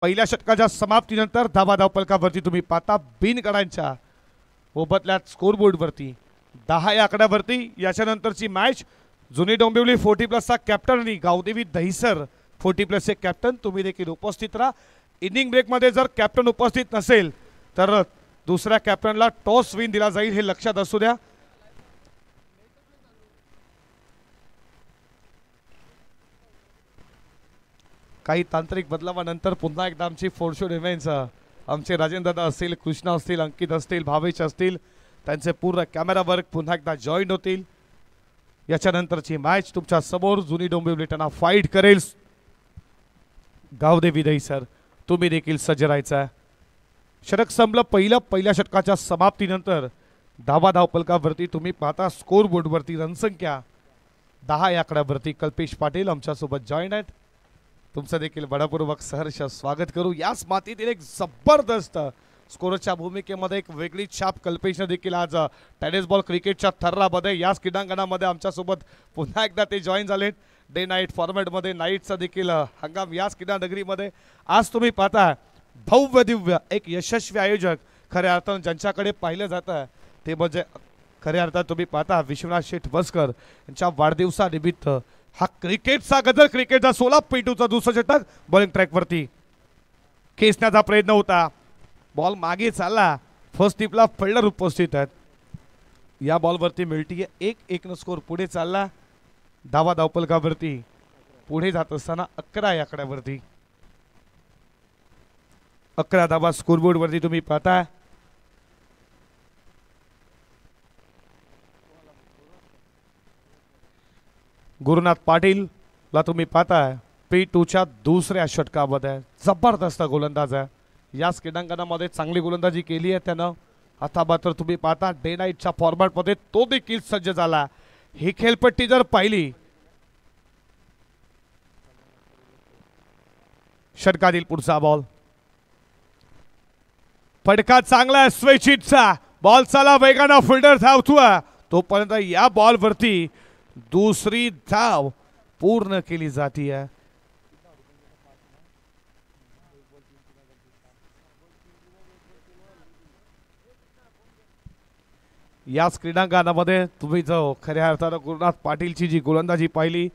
पहिल्या षटकाच्या समाप्तीनंतर धावा धावपलकावरती तुम्ही पाहता बिनगडांच्या मोबदल्यात स्कोरबोर्डवरती 10 या आकड्यावरती याच्यानंतरची मॅच जुनी डोंबिवली 40+ कॅप्टन आणि गावदेवी दहिसर 40+ कॅप्टन तुम्ही देखील उपस्थित राहा। इनिंग ब्रेकमध्ये जर कॅप्टन उपस्थित नसेल तर दुसऱ्या कॅप्टनला टॉस विन दिला जाईल, हे लक्षात असू द्या। काही तांत्रिक बदलावानंतर पुन्हा एकदा आमची फोरशूट इव्हेंट्स आमचे राजेंद्र दादा असतील, कृष्णा असतील, अंकित असतील, भावेश असतील, त्यांचे पूर्ण कॅमेरा वर्क पुन्हा एकदा जॉईन होतील। याच्यानंतरची मॅच तुमच्या समोर जुनी डोंबिवली टना फाईट करेल गावदेवी दहिसर, तुम्ही देखील सज्ज राहायचा। षटक संपलं पहिल्या षटकाच्या समाप्तीनंतर धावा धावपलकावरती तुम्ही पाहता स्कोर बोर्डवरती रणसंख्या 10 या आकड्यावरती कल्पेश पाटील आमच्यासोबत जॉईन आहेत। तुमचं देखील बडापूर्वक सहर्ष स्वागत करू। याच मातीतील एक जबरदस्त स्कोरच्या भूमिकेमध्ये एक वेगळी छाप कल्पेशने देखील आज टेनिस बॉल क्रिकेटच्या थरामध्ये याच क्रीडांगणामध्ये आमच्यासोबत पुन्हा एकदा ते जॉईन झालेत। डे नाईट फॉर्मॅटमध्ये नाईटचा देखील हंगाम याच क्रीडानगरीमध्ये आज तुम्ही पाहता भव्य दिव्य एक यशस्वी आयोजक खऱ्या अर्थानं ज्यांच्याकडे पाहिलं जातं ते म्हणजे खऱ्या अर्थात तुम्ही पाहता विश्वनाथ शेठ वस्कर यांच्या वाढदिवसानिमित्त हा क्रिकेटचा गजर, क्रिकेटचा 16 पैटूचा दुसरा षटक बॉलिंग ट्रॅकवरती खेचण्याचा प्रयत्न होता, बॉल मागे चालला, फर्स्ट टिपला फिल्डर उपस्थित आहेत। या बॉलवरती मिळतीये 1-1 स्कोर पुढे चालला। धावा धावपलकावरती पुढे जात असताना 11 या आकड्यावरती 11 धावा स्कोरबोर्ड वरती तुम्ही पाहता। गुरुनाथ पाटील ला तुम्ही पाहताय P2च्या दुसऱ्या षटकामध्ये जबरदस्त गोलंदाज आहे। याच क्रीडांगणामध्ये चांगली गोलंदाजी केली आहे त्यानं। आता मात्र तुम्ही पाहता डे नाईटच्या फॉर्मॅटमध्ये तो देखील सज्ज झाला। ही खेळपट्टी जर पाहिली षटकातील पुढचा बॉल फटका चांगला आहे, स्वेचिटचा बॉल चला वेगानं फिल्डर धावतोय तोपर्यंत या बॉलवरती दुसरी धाव पूर्ण केली जाती है। याच क्रीडांगणामध्ये तुम्ही जो खऱ्या अर्थानं गुरुनाथ पाटीलची जी गोलंदाजी पाहिली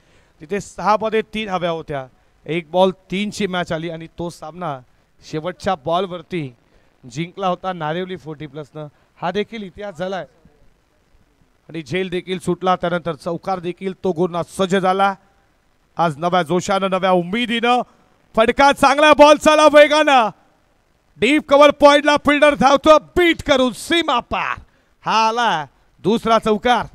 तिथे 6 मध्ये 3 हव्या होत्या, 1 बॉल 3 ची मॅच आली आणि तो सामना शेवटच्या बॉलवरती जिंकला होता नारिवली 40+न। हा देखील इतिहास झालाय आणि झेल देखील सुटला, त्यानंतर चौकार देखील तो गुरुनाथ सज्ज झाला। आज नव्या जोशानं नव्या उमेदीनं फटका चांगला, बॉल चला वेगानं डीप कव्हर पॉइंटला फिल्डर धावतो बीट करून सीमा पार, हा आला दुसरा चौकार।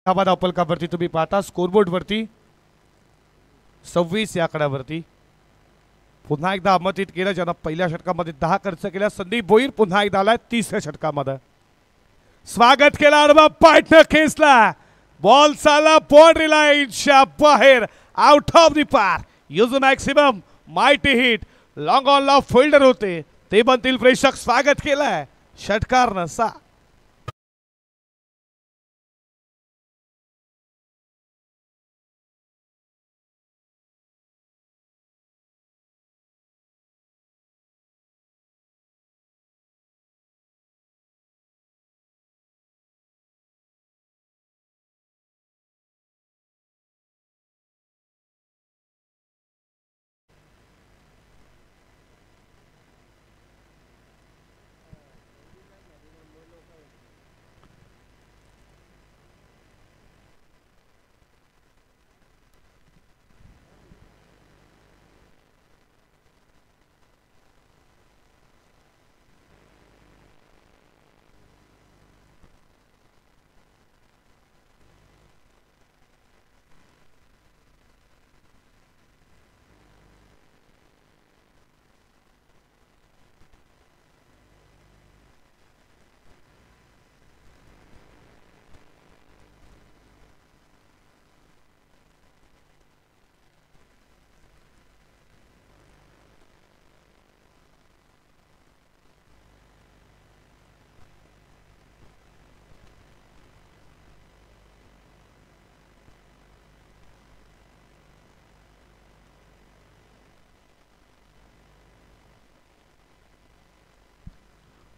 धावा धावपलकावरती तुम्ही पाहता स्कोरबोर्ड वरती 26 या आकड्यावरती पुन्हा एकदा अमर्जित केलं ज्यानं पहिल्या षटकामध्ये 10 खर्च केला संदीप भोईर पुन्हा एकदा आलाय 3ऱ्या षटकामध्ये स्वागत केला अनुभव पायटनं खेचला बॉल चालला बाउंड्री लाईनच्या बाहेर आउट ऑफ द पार use maximum mighty hit long on ला फिल्डर होते ते बनतील प्रेक्षक स्वागत केलंय षटकार नसा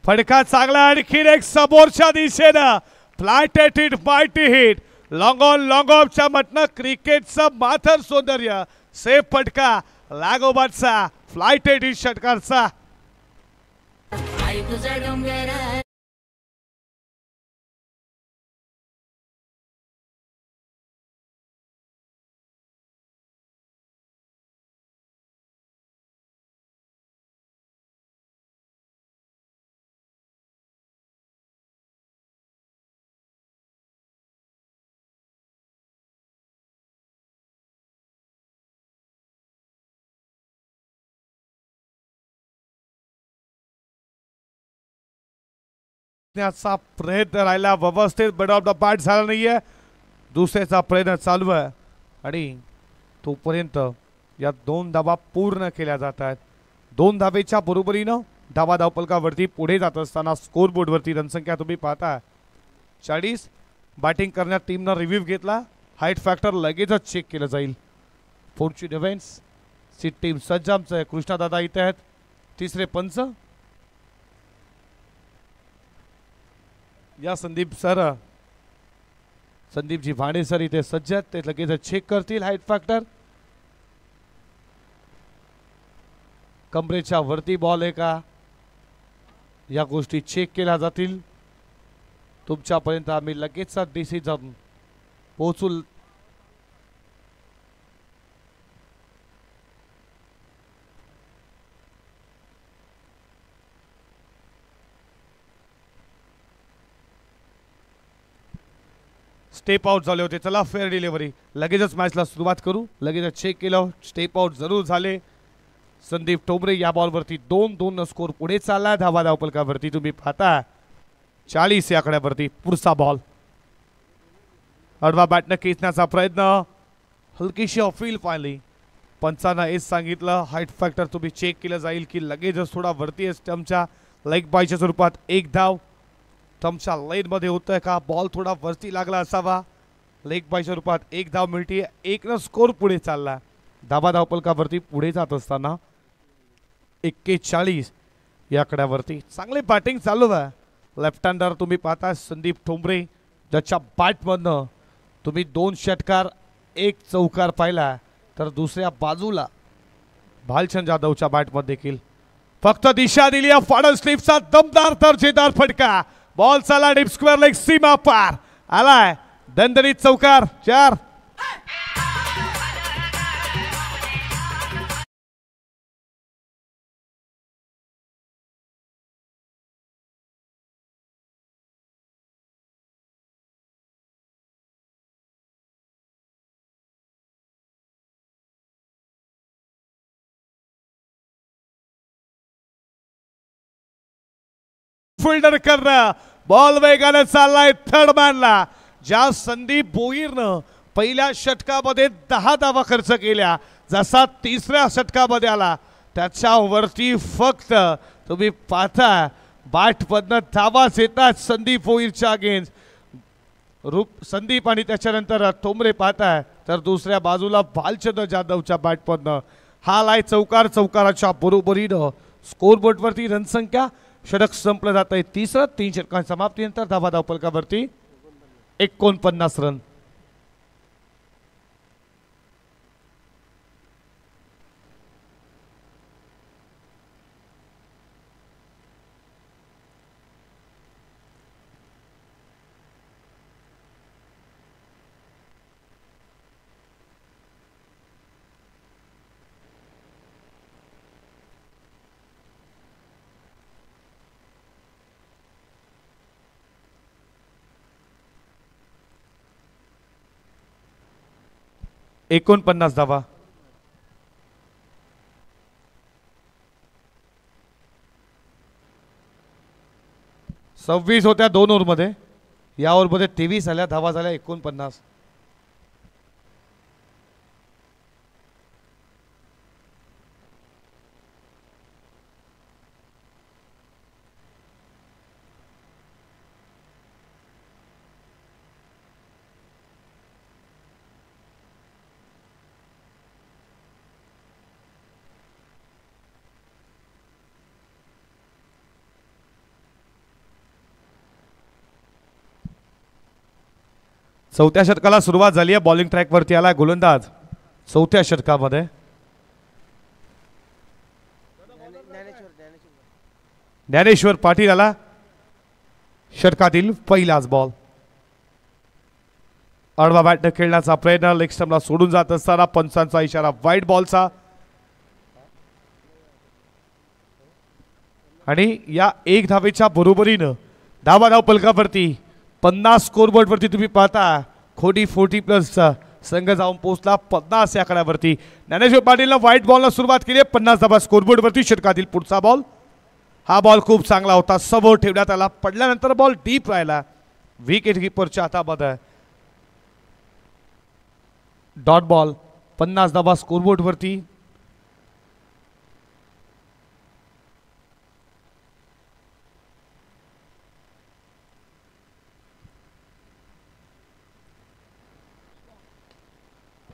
फडका चांगला आणखीन एक समोरच्या दिशेनं flighted hit mighty hit long ऑफच्या मटनं क्रिकेटचं माथर सौंदर्य सेफ फटका लागोबाटचा फ्लायटेड हिट षटकारचा प्रयत्न राहिला व्यवस्थित बट ऑफ द बॅट झाला नाहीये दुसऱ्याचा प्रयत्न चालू आहे आणि तोपर्यंत या 2 धावा पूर्ण केल्या जात आहेत 2 धावेच्या बरोबरीनं धावा धावपलकावरती पुढे जात असताना स्कोरबोर्ड वरती रणसंख्या तुम्ही पाहता 40 बॅटिंग करण्यात टीमनं रिव्ह्यू घेतला हाईट फॅक्टर लगेचच चेक केलं जाईल पुढची डिफेन्स सी टीम सज्ज आमचं कृष्णादादा इथे आहेत तिसरे पंच या संदीप सर संदीपजी भाणे सर इथे सज्ज आहेत ते लगेच चेक करतील हाईट फॅक्टर कमरेच्या वरती बॉल आहे का या गोष्टी चेक केल्या जातील तुमच्यापर्यंत आम्ही लगेच डिसिजन पोहोचू स्टेप आउट झाले होते चला फेअर डिलिव्हरी लगेचच मॅचला सुरुवात करू लगेच चेक केलं स्टेप आउट जरूर झाले संदीप टोमरे या बॉलवरती 2-2 स्कोर पुढे चालला धावा धावपलकावरती तुम्ही पाहता 40 या आकड्यावरती पुढचा बॉल अडवा बॅटनं खेचण्याचा प्रयत्न हलकीशी अपील पाहिली पंचांना हेच सांगितलं हाईट फॅक्टर तुम्ही चेक केलं जाईल की लगेचच थोडा वरती स्टम्पच्या लेग बायच्या स्वरूपात एक धाव स्टम्पच्या लाईनमध्ये होतंय का बॉल थोडा वरती लागला असावा लेग बायच्या रूपात एक धाव मिळते एकनं स्कोर पुढे चालला धावा धावपलकावरती पुढे जात असताना 41 या आकड्यावरती चांगले बॅटिंग चालू आहे लेफ्ट हँडर तुम्ही पाहता संदीप ठोंबरे ज्याच्या बॅटमधनं तुम्ही 2 षटकार 1 चौकार पाहिला तर दुसऱ्या बाजूला भालचंद जाधवच्या बॅटमध्ये देखील फक्त दिशा दिली फाडल स्लिपचा दमदार दर्जेदार फटका बॉल चाला डीप स्क्वेअर लेग सीमा पार आलाय दणदणीत चौकार 4 फिल्डर करणं. बॉल वेगाने चाललाय थर्ड मॅनला. ज्या संदीप भोईरनं पहिल्या षटकामध्ये 10 धावा खर्च केल्या, जसा तिसऱ्या षटकामध्ये आला त्याच्यावरती फक्त तुम्ही पाहता बॅटमधनं धावाच येतात संदीप भोईरच्या अगेन्स्ट. संदीप आणि त्याच्यानंतर ठोंबरे पाहताय तर दुसऱ्या बाजूला भालचंद्र जाधवच्या बॅटमधनं हा लाय चौकाराच्या बरोबरीनं स्कोरबोर्डवरती रणसंख्या. षटक संपलं जात आहे तिसरं. 3 षटकांच्या समाप्तीनंतर धावा धावफलकावरती 49 रन. एकोणपन्नास धावा. सव्वीस होत्या 2 ओव्हरमध्ये. या ओव्हरमध्ये 23 आल्या. धावा झाल्या 49. चौथ्या षटकाला सुरुवात झाली आहे. बॉलिंग ट्रॅक वरती आला गोलंदाज चौथ्या षटकामध्ये. ज्ञानेश्वर पाटील आला. षटकातील पहिलाच बॉल. आडवा बॅटने खेळण्याचा प्रयत्न. लेग स्टंपला सोडून जात असताना पंचांचा इशारा वाईड बॉलचा. आणि या 1 धावेच्या बरोबरीनं धावा धावफलकावरती 50 स्कोरबोर्ड वरती तुम्ही पाहता खोटी 40+ संघ जाऊन पोहोचला 50 या आकड्यावरती. ज्ञानेश्वर पाटीलने व्हाईट बॉलला सुरुवात केली. 50 धावा स्कोरबोर्ड वरती. षटकातील पुढचा बॉल. हा बॉल खूप चांगला होता. समोर ठेवण्यात आला. पडल्यानंतर बॉल डीप राहिला. विकेट कीपरच्या हातामध्ये. Dot ball. 50 धावा स्कोरबोर्ड वरती.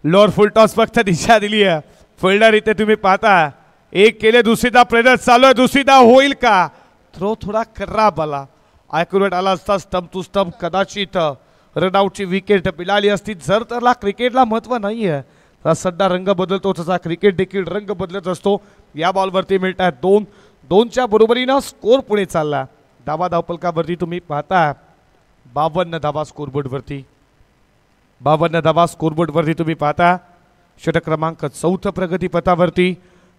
लोअर फुल टॉस फक्त दिशा दिली आहे. फिल्डर इथे तुम्ही पाहता एक केले. दुसरीदा प्रयत्न चालू आहे. दुसरीदा होईल का? थ्रो थोडा खराब आला. ॲक्युरेट आला असता स्टंप टू स्टंप कदाचित रनआउटची विकेट मिळाली असती. जर त्याला क्रिकेटला महत्व नाही आहे तर सध्या रंग बदलतो तसा क्रिकेट देखील रंग बदलत असतो. या बॉलवरती मिळत आहेत 2. 2च्या बरोबरीनं स्कोर पुढे चालला. धावा धावफलकावरती तुम्ही पाहता 52 धावा स्कोरबोर्डवरती. 52 धावा स्कोरबोर्डवरती तुम्ही पाहता. षटक क्रमांक 4 प्रगतीपथावरती.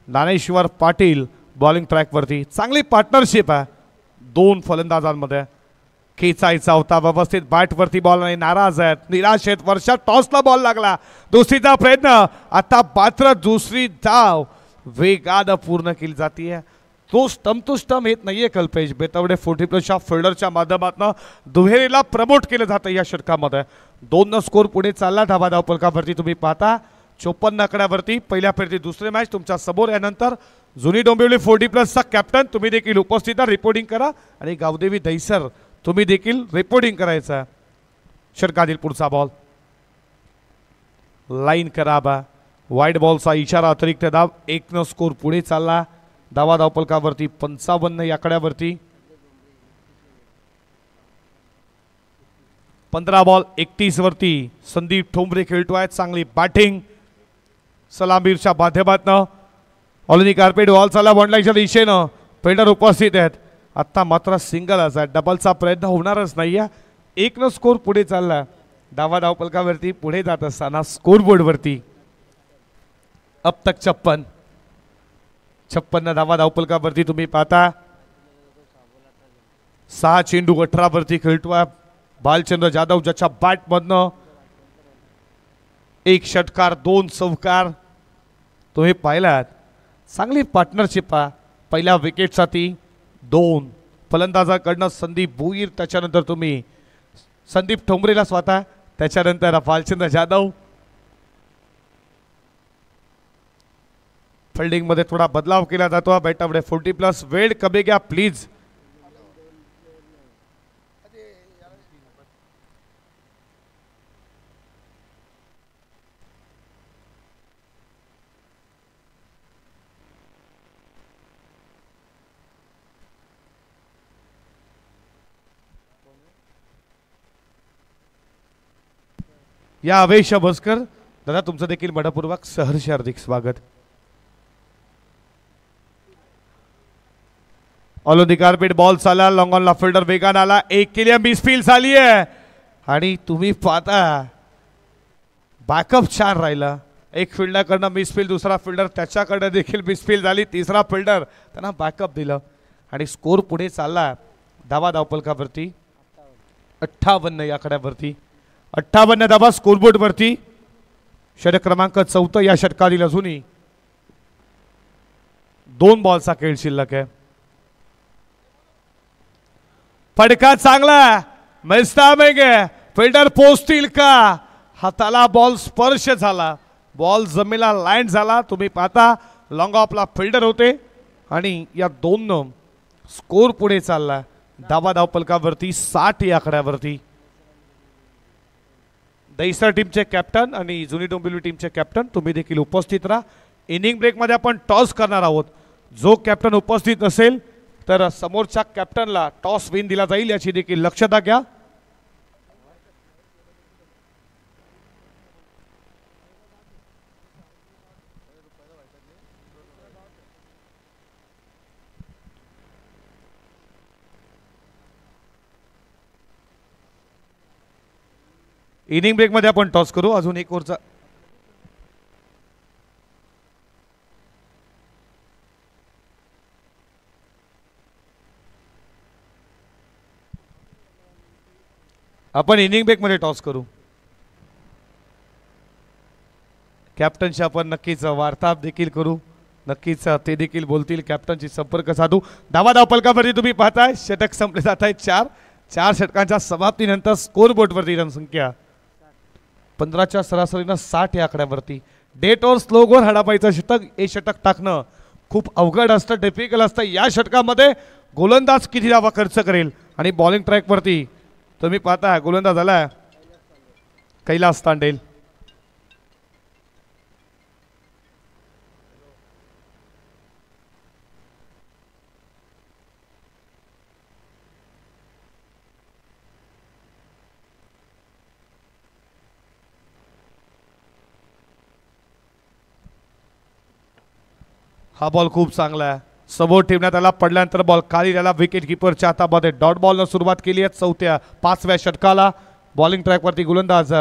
ज्ञानेश्वर पाटील बॉलिंग ट्रॅकवरती. चांगली पार्टनरशिप आहे 2 फलंदाजांमध्ये. खेचायचा होता व्यवस्थित बॅटवरती बॉल नाही. नाराज आहेत, निराश आहेत. वर्षात टॉसला बॉल लागला. दुसरीचा प्रयत्न. आता पात्र दुसरी धाव वेगानं पूर्ण केली जाते. तो स्टंप टू स्टंप येत नाहीये कल्पेश. बेतवडे 40+ फिल्डरच्या माध्यमातून दुहेरीला प्रमोट केलं जातं या षटकामध्ये. 2 स्कोर पुढे चालला. धावा धावफलकावरती तुम्ही पाहता 54 आकड्यावरती. पहिल्या फेरीतील दुसरे मॅच तुमच्या समोर. यानंतर जुनी डोंबिवली 40+ कॅप्टन तुम्ही देखील उपस्थित रिपोर्टिंग करा. आणि गावदेवी दहिसर तुम्ही देखील रिपोर्टिंग करायचं. षटकातील पुढचा बॉल. लाईन कराबा. वाईड बॉलचा इशारा. अतिरिक्त धाव. 1 स्कोर पुढे चालला. धावा धावफलकावरती 55 या आकड्यावरती. 15 बॉल 31 वरती संदीप ठोंबरे खेळतोय. चांगली बॅटिंग सलामीरच्या माध्यमातून. ऑलनी कार्पेट बॉल चालला बॉन्डलाईनच्या दिशेनं. फिल्डर उपस्थित आहेत. आता मात्र सिंगलच आहे. डबलचा प्रयत्न होणारच नाही. 1 स्कोर पुढे चालला. धावा धावफलकावरती पुढे जात असताना स्कोरबोर्डवरती अब तक 56 धावा धावफलकावरती तुम्ही पाहता. 6 चेंडू 18 वरती खेळतोय भालचंद्र जाधव, ज्याच्या बॅटमधनं 1 षटकार 2 चौकार तुम्ही पाहिलात. चांगली पार्टनरशिप आहे. पहिल्या विकेटसाठी 2 फलंदाजाकडनं संदीप भोईर, त्याच्यानंतर तुम्ही संदीप ठोंबरेला स्वतः, त्याच्यानंतर भालचंद्र जाधव. फिल्डिंग मध्ये थोडा बदलाव केला जातो. बॅटामध्ये 40+ वेळ कमी घ्या प्लीज. या अवेश भस्कर दादा तुमचं देखील मनपूर्वक सहर्ष हार्दिक स्वागत. All on the carpet ball चालला, लॉंग ऑनला फिल्डर वेगान आला, एक केली मिस फील्ड झाली आहे आणि तुम्ही पाहता बॅकअप छान राहिला. एक फिल्डरकडनं मिस फील्ड, दुसरा फिल्डर त्याच्याकडनं देखील मिस फील्ड झाली, तिसरा फिल्डर त्यांना बॅकअप दिलं आणि स्कोर पुढे चालला. धावा धावपलकावरती 58 या आकड्यावरती, 58 धावा स्कोरबोर्ड वरती. षटक क्रमांक 4 या षटकातील अजूनही 2 बॉलचा खेळ शिल्लक आहे. फटका चांगला, मिस्टामिंग आहे, फिल्डर पोहोचतील का? हाताला बॉल स्पर्श झाला, बॉल जमिनीला लँड झाला. तुम्ही पाहता लॉंग ऑफला फिल्डर होते आणि या 2 स्कोर पुढे चालला. धावा धावपलकावरती 60 या आकड्यावरती. दहिसर टीमचे कॅप्टन आणि जुनी डोंबिवली टीमचे कॅप्टन तुम्ही देखील उपस्थित राहा. इनिंग ब्रेकमध्ये आपण टॉस करणार आहोत. जो कॅप्टन उपस्थित नसेल तर समोरच्या कॅप्टनला टॉस विन दिला जाईल, याची देखील लक्षात घ्या. इनिंग ब्रेक मध्ये आपण टॉस करू. अजून एक ओव्हरचा आपण इनिंग ब्रेक मध्ये टॉस करू. कॅप्टनशी आपण नक्कीच वार्तालाप देखील करू, नक्कीच ते देखील बोलतील, कॅप्टनशी संपर्क साधू. धावा धावपलकावरती तुम्ही पाहताय षटक संपले जात आहेत. 4 षटकांच्या समाप्तीनंतर स्कोर बोर्डवरती रनसंख्या 15च्या सरासरीनं 60 या आकड्यावरती. डेट और स्लोगोर हडापायचं षटक, हे षटक टाकणं खूप अवघड असतं, डिफिकल्ट असतं. या षटकामध्ये गोलंदाज किती धावा खर्च करेल आणि बॉलिंग ट्रॅकवरती तुम्ही पाहता गोलंदाज आला कैलास तांडेल. हा बॉल खूप चांगला आहे, समोर ठेवण्यात आला, पडल्यानंतर बॉल खाली झाला. विकेट किपरच्या हातामध्ये डॉट बॉलनं सुरुवात केली आहे 4व्या षटकाला. बॉलिंग ट्रॅकवरती गोलंदाज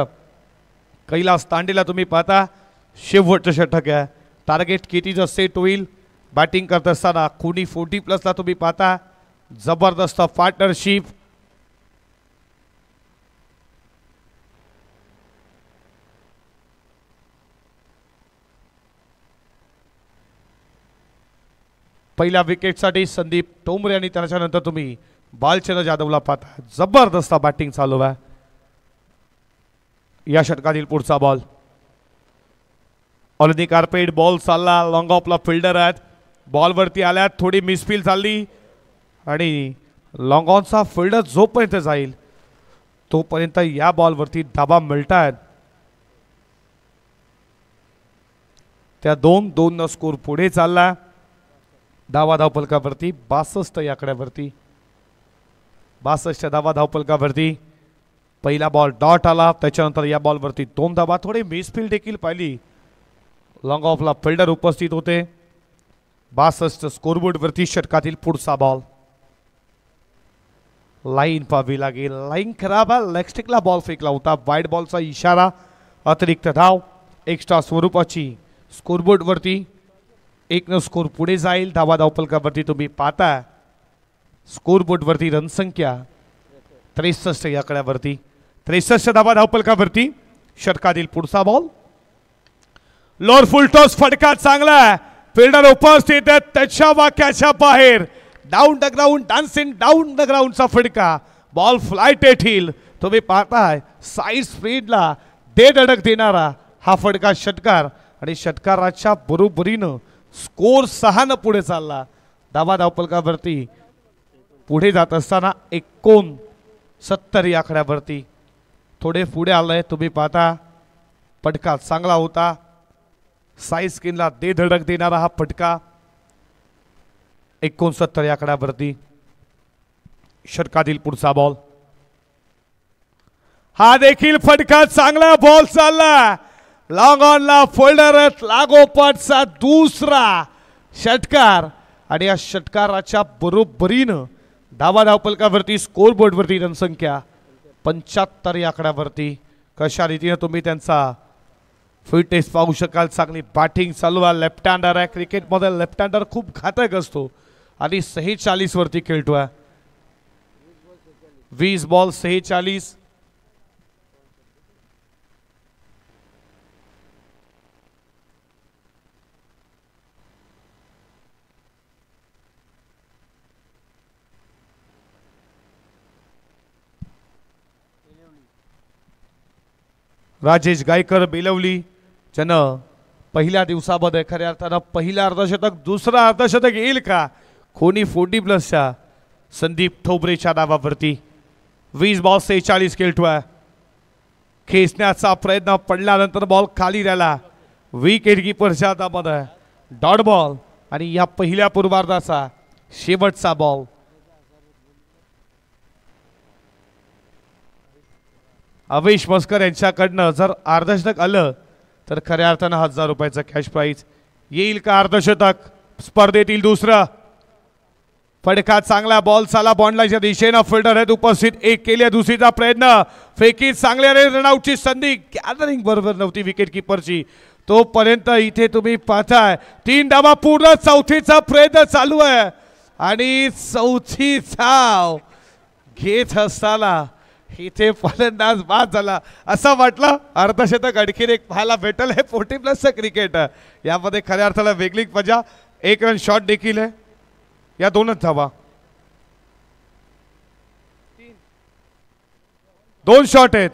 कैलास तांडेला तुम्ही पाहता. शेवटचं षटक आहे, टार्गेट कितीचं सेट होईल. बॅटिंग करत असताना कोणी 40+ ला तुम्ही पाहता. जबरदस्त पार्टनरशिप. पहिल्या विकेटसाठी संदीप ठोंबरे आणि त्याच्यानंतर तुम्ही भालचंद्र जाधवला पाहता. जबरदस्त बॅटिंग चालू आहे. या षटकातील पुढचा ball on the carpet ball चालला, लॉंग ऑफला फिल्डर आहेत, बॉलवरती आल्यात, थोडी मिसफील झाली आणि लॉंग ऑनचा फिल्डर जोपर्यंत जाईल तोपर्यंत या बॉलवरती धाबा मिळतात. त्या 2-2 स्कोर पुढे चालला. धावा धावपलकावरती 62 या आकड्यावरती. 62 धावा धावपलकावरती. पहिला बॉल डॉट आला, त्याच्यानंतर या बॉलवरती 2 धावा. थोडी मिसफील्ड देखील पाहिली, लॉंग ऑफला फिल्डर उपस्थित होते. 62 स्कोरबोर्डवरती षटकातील पुढचा बॉल. लाईन पाहावी लागेल, लाईन खराब आहे. लेगस्टिकला बॉल फेकला होता, वाईड बॉलचा इशारा. अतिरिक्त धाव एक्स्ट्रा स्वरूपाची स्कोरबोर्डवरती. 1 स्कोर पुढे जाईल. धावा धावपलकावरती तुम्ही पाहता स्कोरबोर्डवरती रनसंख्या 63 या आकड्यावरती. 63 धावा धावपलकावरती. षटकातील पुढचा बॉल. लोअर फुल टॉस, फटका चांगला, फिल्डर उपस्थित आहेत त्याच्या वाक्याच्या बाहेर. Down the ground dancing down the ग्राउंडचा फटका बॉल फ्लाईट येथील तुम्ही पाहताय साईड स्पीडला दे धडक देणारा हा फटका षटकार आणि षटकाराच्या बरोबरीनं स्कोर 6 न पुढे चालला धावा धावपलकावरती पुढे जात असताना 69 या आकड्यावरती थोडे पुढे आलंय तुम्ही पाहता फटका चांगला होता साईड स्किनला दे धडक देणारा हा फटका 69 या आकड्यावरती षटकातील पुढचा बॉल हा देखील फटका चांगला बॉल चालला लॉंग ऑनला फोल्डर लागोपाठचा दुसरा षटकार आणि या षटकाराच्या बरोबरीनं धावा धावपलकावरती स्कोर बोर्डवरती रणसंख्या 75 या आकड्यावरती कशा रीतीने तुम्ही त्यांचा फिटनेस पाहू शकाल चांगली बॅटिंग चालू आहे लेफ्ट हँडर आहे क्रिकेटमध्ये लेफ्ट हँडर खूप घातक असतो आणि 46 वरती खेळतोय 20 बॉल 46 राजेश गायकर बेलवली ज्यानं पहिल्या दिवसामध्ये खऱ्या अर्थानं पहिला अर्धशतक दुसरा अर्धशतक येईल का कोणी 40+ संदीप ठोबरेच्या नावावरती 20 बॉल 46 खेळतोय खेचण्याचा प्रयत्न पडल्यानंतर बॉल खाली राहिला विकेट कीपरच्या हातामध्ये डॉट बॉल आणि या पहिल्या पूर्वार्धाचा शेवटचा बॉल अवेश मस्कर यांच्याकडनं जर अर्धशतक आलं तर खऱ्या अर्थानं 1000 रुपयाचं कॅश प्राइज येईल का अर्धशतक स्पर्धेतील दुसरं फटका चांगला बॉल चाला बॉन्डलाच्या दिशेनं फिल्डर आहेत उपस्थित एक केली दुसरीचा प्रयत्न फेकी चांगल्या रनआउटची संधी गॅदरिंग बरोबर नव्हती विकेट कीपरची तोपर्यंत इथे तुम्ही पाहताय 3 धावा पूर्ण चौथीचा प्रयत्न चालू आहे आणि चौथी धाव घेत असताना इथे फलंदाज बाद झाला असं वाटलं अर्धशतक आणखीन एक पाहायला भेटल हे 40+ क्रिकेट यामध्ये खऱ्या अर्थाला वेगळी मजा 1 रन शॉट देखील आहे या 2च धावा 2 शॉट आहेत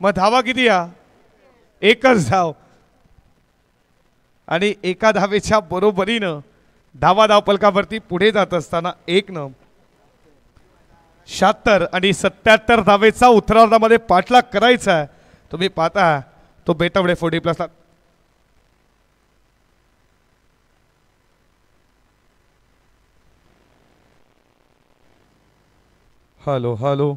मग धावा किती या 1च धाव आणि एका धावेच्या बरोबरीनं धावा धावपलकावरती पुढे जात असताना 1 न 76 आणि 77 धावेचा उत्तरार्धामध्ये पाठलाग करायचा आहे तुम्ही पाहता तो बेटवडे 40+ हॅलो हॅलो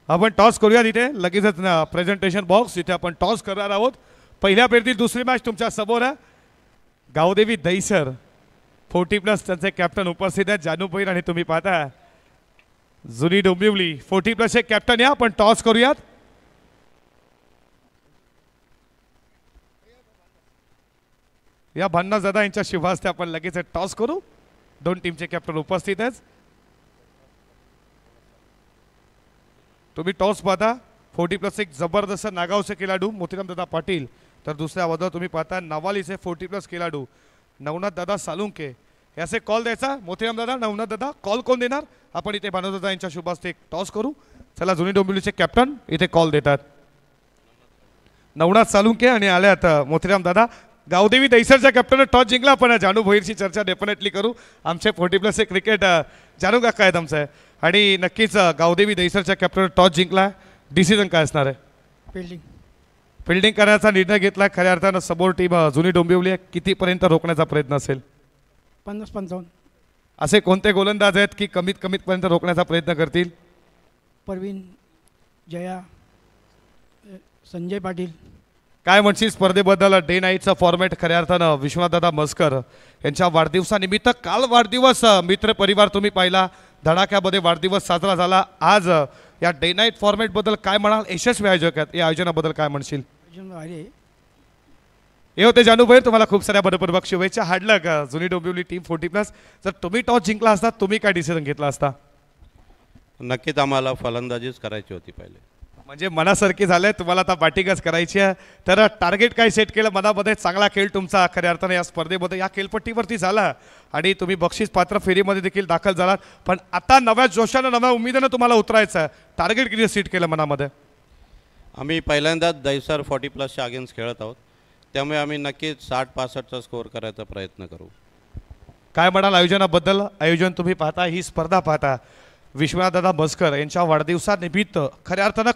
आपण टॉस करूया तिथे लगेचच प्रेझेंटेशन बॉक्स इथे आपण टॉस करणार आहोत पहिल्या फेरीतील दुसरी मॅच तुमच्या समोर आहे गावदेवी दहिसर 40+ त्यांचे कॅप्टन उपस्थित आहेत जानू भैर आणि तुम्ही पाहता जुनी डोंबिवली 40+ एक कॅप्टन या आपण टॉस करूयात या भान्ना दादा यांच्या शुभ हस्ते आपण लगेच टॉस करू 2 टीमचे कॅप्टन उपस्थित आहेत तुम्ही टॉस पाहता 40+ एक जबरदस्त नागावचे खेळाडू मोतीराम दादा पाटील तर दुसऱ्या बाजूला तुम्ही पाहता नवालीचे 40+ खेळाडू नवनाथ दादा सालुंके याचे कॉल द्यायचा मोतीराम दादा नवनाथ दादा कॉल कोण देणार आपण इथे भानू दादा यांच्या शुभ हस्ते टॉस करू चला जुनी डोंबिवलीचे कॅप्टन इथे कॉल देतात नवनाथ सालुंके आणि आल्यात मोतीराम दादा गावदेवी दहिसरच्या कॅप्टन टॉस जिंकला पण जानू भोईरची चर्चा डेफिनेटली करू आमचे 40+ एक क्रिकेट जानू काका आहेत आमचं आणि नक्कीच गावदेवी दहिसरच्या कॅप्टन टॉस जिंकला डिसिजन काय असणार आहे फिल्डिंग करण्याचा निर्णय घेतला खऱ्या अर्थानं समोर टीम जुनी डोंबिवली कितीपर्यंत रोखण्याचा प्रयत्न असेल 50-55 असे कोणते गोलंदाज आहेत की कमीत पर्यंत रोखण्याचा प्रयत्न करतील परवीन जया संजय पाटील काय म्हणशील स्पर्धेबद्दल डे नाईटचा फॉर्मॅट खऱ्या अर्थानं विश्वनाथदादा मस्कर यांच्या वाढदिवसानिमित्त काल वाढदिवस मित्र परिवार तुम्ही पाहिला धडाक्यामध्ये वाढदिवस साजरा झाला आज या डे नाईट फॉर्मॅट बद्दल काय म्हणाल यशस्वी आयोजक आहेत या आयोजनाबद्दल काय म्हणशील हे होते जानू भैर तुम्हाला खूप साऱ्या मनपूर्वक शुभेच्छा हाडलं का जुनी डोंबिवली टीम 40+ जर तुम्ही टॉस जिंकला असता तुम्ही काय डिसिजन घेतला असता नक्कीच आम्हाला फलंदाजीच करायची होती पहिले. म्हणजे मनासारखी झालंय, तुम्हाला आता बॅटिंगच करायची आहे. तर टार्गेट काय सेट केलं मनामध्ये? चांगला खेळ तुमचा खऱ्या अर्थाने या स्पर्धेमध्ये या खेळपट्टीवरती झाला आणि तुम्ही बक्षीस पात्र फेरीमध्ये देखील दाखल झालात. पण आता नव्या जोशानं नव्या उमेदीनं तुम्हाला उतरायचं आहे. टार्गेट किती सेट केलं मनामध्ये? आम्ही पहिल्यांदाच दैसर 40+ अगेन्स्ट खेळत आहोत, त्यामुळे आम्ही नक्कीच 60-65चा स्कोअर करायचा प्रयत्न करू. काय म्हणाल आयोजनाबद्दल? आयोजन तुम्ही पाहता, ही स्पर्धा पाहता, विश्वनाथदादा मस्कर यांच्या वाढदिवसानिमित्त खऱ्या अर्थानं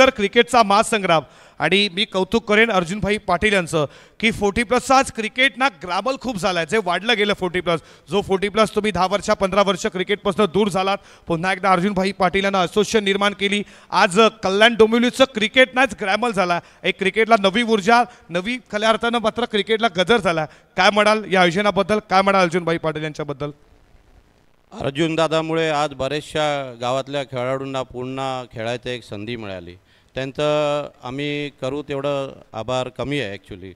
क्रिकेटचा महासंग्राम. आणि मी कौतुक करेन अर्जुनभाई पाटील यांचं की 40+ आज क्रिकेट ना ग्रामल खूप झालाय, जे वाढलं गेलं 40+. जो 40+ तुम्ही 10 वर्ष 15 वर्ष क्रिकेटपासून दूर झालात, पुन्हा एकदा अर्जुनभाई पाटील यांना असोसिएशन निर्माण केली. आज कल्याण डोंबिवलीचं क्रिकेट नाच ग्रॅमल झाला, एक क्रिकेटला नवी ऊर्जा, नवी खऱ्या अर्थानं मात्र क्रिकेटला गजर झाला. काय म्हणाल या आयोजनाबद्दल? काय म्हणाल अर्जुनभाई पाटील यांच्याबद्दल? अर्जुनदादामुळे आज बरेचशा गावातल्या खेळाडूंना पुन्हा खेळायचं एक संधी मिळाली. त्यांचं आम्ही करू तेवढं आभार कमी आहे ॲक्च्युली.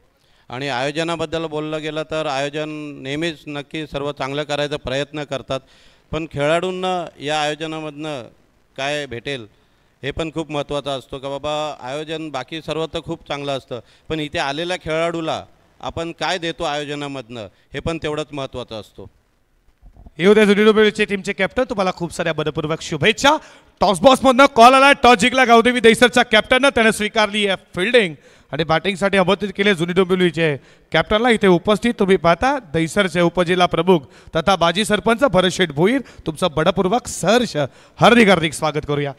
आणि आयोजनाबद्दल बोललं गेलं तर आयोजन नेहमीच नक्की सर्व चांगलं करायचा प्रयत्न करतात, पण खेळाडूंना या आयोजनामधनं काय भेटेल हे पण खूप महत्त्वाचं असतो. का बाबा आयोजन बाकी सर्व तर खूप चांगलं असतं, पण इथे आलेल्या खेळाडूला आपण काय देतो आयोजनामधनं हे पण तेवढंच महत्त्वाचं असतो. येऊ द्या जुनी डोंबिवलीचे टीमचे कॅप्टन, तुम्हाला खूप साऱ्या मनपूर्वक शुभेच्छा. टॉस बॉक्समधनं कॉल आला, टॉस जिंकला गावदेवी दैसरच्या कॅप्टननं, त्याने स्वीकारली आहे फिल्डिंग आणि बॅटिंगसाठी आमंत्रित केले जुनी डोंबिवलीचे कॅप्टनला. इथे उपस्थित तुम्ही पाहता दैसरचे उपजिल्हा प्रमुख तथा माजी सरपंच भरत शेठ भोईर, तुमचं बडपूर्वक सहर्ष हार्दिक हार्दिक स्वागत करूया.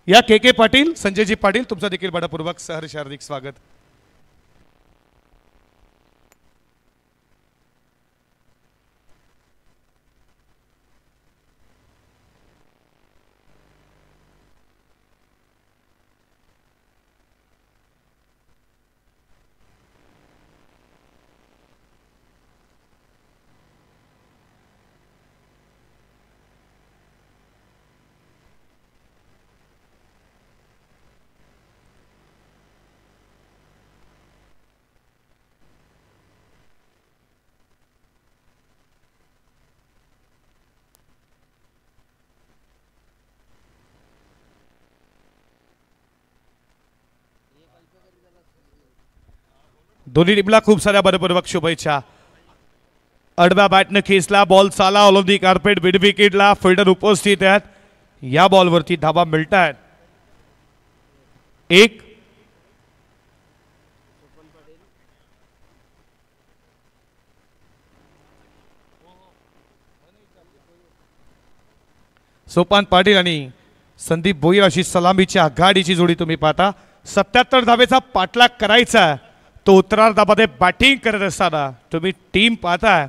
या के पाटील, संजयजी पाटील, तुमचं देखील बडपूर्वक सहर्ष हार्दिक स्वागत. दोन्ही टीमला खूप साऱ्या बरोबरवक शुभेच्छा. अडव्या बॅटनं खेचला, बॉल चाला all of the carpet, mid विकेटला फिल्डर उपस्थित आहेत. या बॉलवरती धाबा मिळत आहेत. एक सोपान पाटील आणि संदीप भोईर अशी सलामीची आघाडीची जोडी तुम्ही पाहता. 77 धावेचा पाठलाग करायचा, तो उत्तरार्धामध्ये बॅटिंग करत असताना तुम्ही टीम पाहताय.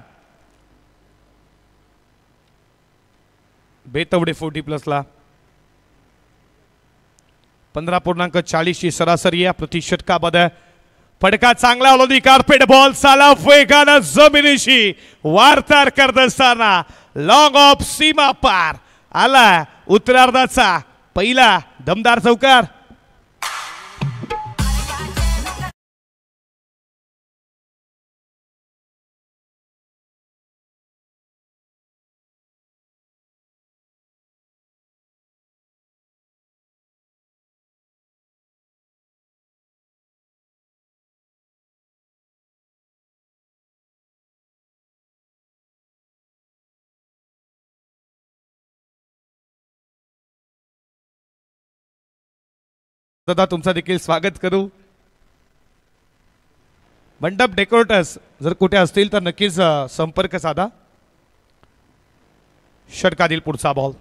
बेतवडे 40+ला 15.40 ची सरासरी आहे प्रति षटकामध्ये. फटका चांगला ओलोदी कार्पेट, बॉल साला वेगानं जमिनीशी वारतार करत असताना लॉंग ऑफ सीमा पार आला उत्तरार्धाचा पहिला दमदार चौकार. दादा तुमचा देखील स्वागत करू. मंडप डेकोरेटर्स जर कुठे असतील तर नक्कीच संपर्क साधा. षटकातील पुढचा बॉल,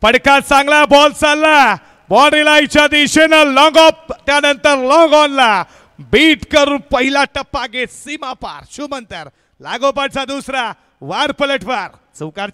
पडका चांगला बॉल चालला बॉडीलाईच्या दिशेनं लॉंग ऑफ, त्यानंतर लॉंग ऑनला बीट करून पहिला टप्पा घेत सीमा पार. शुभंतर लागोपाठचा दुसरा वार पलटवार चौकार.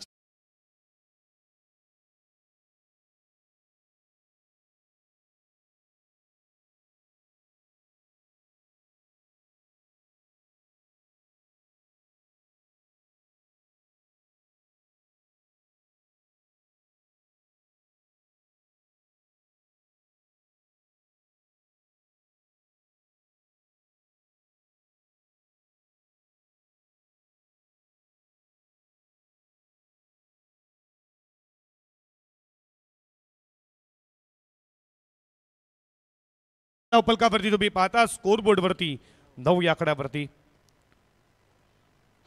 धावपलकावरती तुम्ही पाहता स्कोर बोर्डवरती 9 या आकड्यावरती.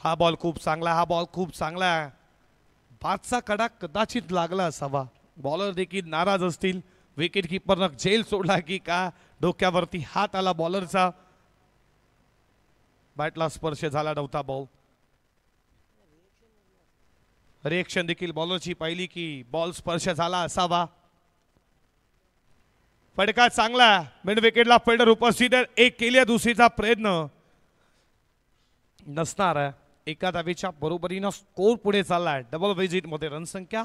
हा बॉल खूप चांगला. बादचा कडा कदाचित लागला असावा. बॉलर देखील नाराज असतील. विकेट किपरनं झेल सोडला की का डोक्यावरती हात आला बॉलरचा. बॅटला स्पर्श झाला नव्हता. बॉल रिएक्शन देखील बॉलरची पाहिली की बॉल स्पर्श झाला असावा. फटका चांगला. मिड विकेटला फिल्डर उपस्थित आहे. एक केली दुसरीचा प्रयत्न नसणार आहे. एका धावेच्या बरोबरीनं स्कोर पुढे चाललाय. डबल विजिट मध्ये रणसंख्या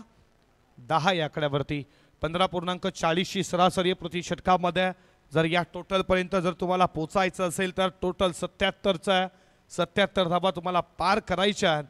10 या आकड्यावरती. 15.40 सरासरी प्रति षटकामध्ये. जर या टोटल पर्यंत जर तुम्हाला पोचायचं असेल तर टोटल 77चा 77 धावा तुम्हाला पार करायच्या.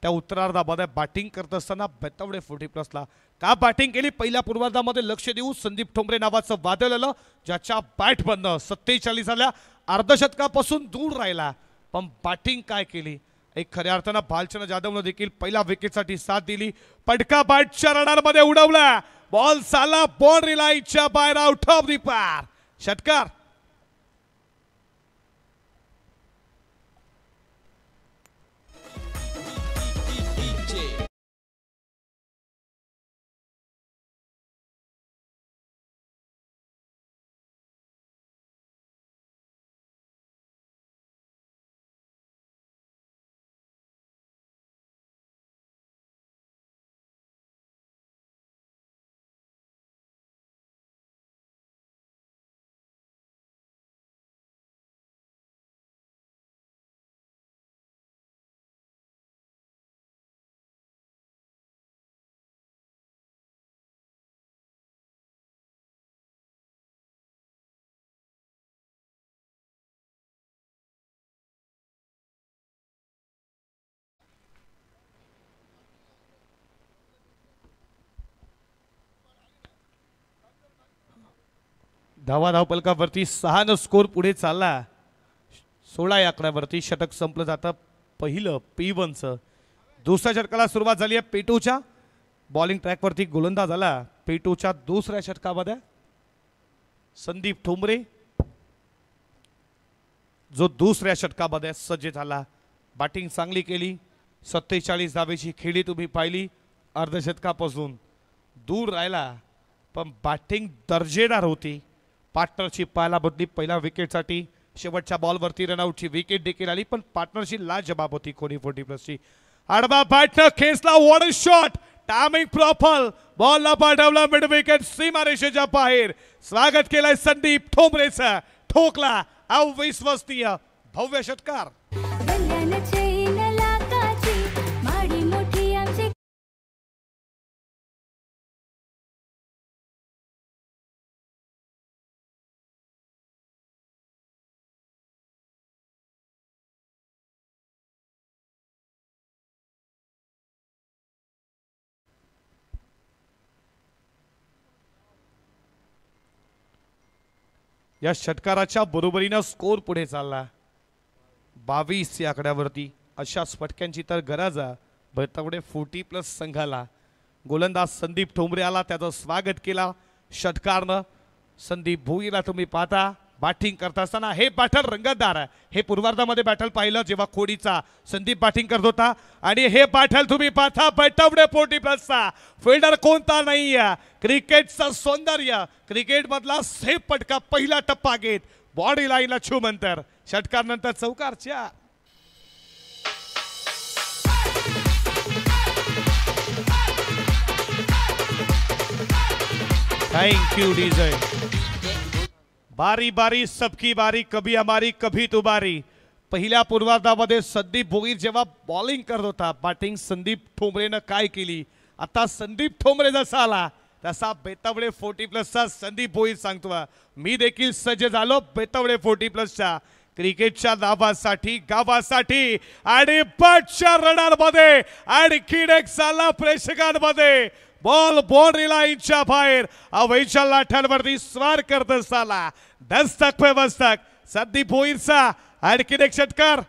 त्या उत्तरार्धामध्ये बॅटिंग करत असताना बेतवडे 40+ का बॅटिंग केली. पहिल्या पूर्वार्धामध्ये लक्ष देऊ संदीप ठोंबरे नावाचं वादळ आलं ज्याच्या बॅट बंद 47 आल्या. अर्धशतकापासून दूर राहिला पण बॅटिंग काय केली. एक खऱ्या अर्थानं भालचंद्र जाधवनं देखील पहिल्या विकेटसाठी साथ दिली. पटका बॅटच्या रडारमध्ये उडवला. बॉल चालला बाउंड्री लाईनच्या बाहेर आउट ऑफ दी पार. षटकार. धावपलकावरती 6 स्कोर पुढे चालला. 16 या आकड्यावरती षटक संपलं जातं पहिलं P1चं. दुसऱ्या षटकाला सुरुवात झाली आहे पेटूच्या. बॉलिंग ट्रॅकवरती गोलंदाज आला पेटूच्या दुसऱ्या षटकामध्ये संदीप ठोंबरे जो दुसऱ्या षटकामध्ये सज्ज झाला. बॅटिंग चांगली केली. 47 धावेची खेळी तुम्ही पाहिली. अर्धशतकापासून दूर राहिला पण बॅटिंग दर्जेदार होती. पार्टनरशिप पाहायला बदली. पहिल्या विकेटसाठी शेवटच्या बॉलवरती रनआउटची विकेट देखील आली पण पार्टनरशिप लाजबाब होती. कोणी 40+ची आडवा बॅटनं खेचला. What a shot. Timing proper. बॉलला पाठवला मिड विकेट सीमारेषेच्या बाहेर. स्वागत केलंय संदीप ठोंबरेचं. ठोकला अविश्वसनीय भव्य षटकार. या षटकाराच्या बरोबरीनं स्कोर पुढे चालला 22 या आकड्यावरती. अशा फटक्यांची तर गरज आहे बेतवडे 40+ संघाला. गोलंदाज संदीप ठोंबरे आला. त्याचं स्वागत केला षटकारनं. संदीप भोईला तुम्ही पाहता बॅटिंग करता असताना हे बॅटल रंगतदार आहे. हे पूर्वार्धामध्ये बॅटल पाहिलं जेव्हा खोडीचा संदीप बॅटिंग करत होता आणि हे बॅटल तुम्ही पाहता बेतवडे 40+चा. फिल्डर कोणता नाही आहे. क्रिकेटचं सौंदर्य. क्रिकेट मधला सेफ पटका. पहिला टप्पा घेत बॉडी लाईनला छूमंतर. षटकार नंतर चौकार 4. Thank you DJ. बारी बारी सबकी बारी. कभी हमारी कभी तुम्हारी. पहिल्या पूर्वार्धामध्ये संदीप भोईर जेव्हा बॉलिंग करत होता बॅटिंग संदीप ठोंबरेनं काय केली. आता संदीप ठोंबरे जसा आला तसा बेतवडे 40+चा संदीप भोईर सांगतो मी देखील सज्ज झालो बेतवडे 40+च्या क्रिकेटच्या नावासाठी गावासाठी. आणि बॅटच्या रडारमध्ये आणखीन एक साला प्रेक्षकांमध्ये. बॉल बाउंड्री लाईनच्या बाहेर अवैच्या लाठांवरती स्वार करत असताना दस्तक पे मस्तक संदीप भोईरचा आणखीन एक षटकार.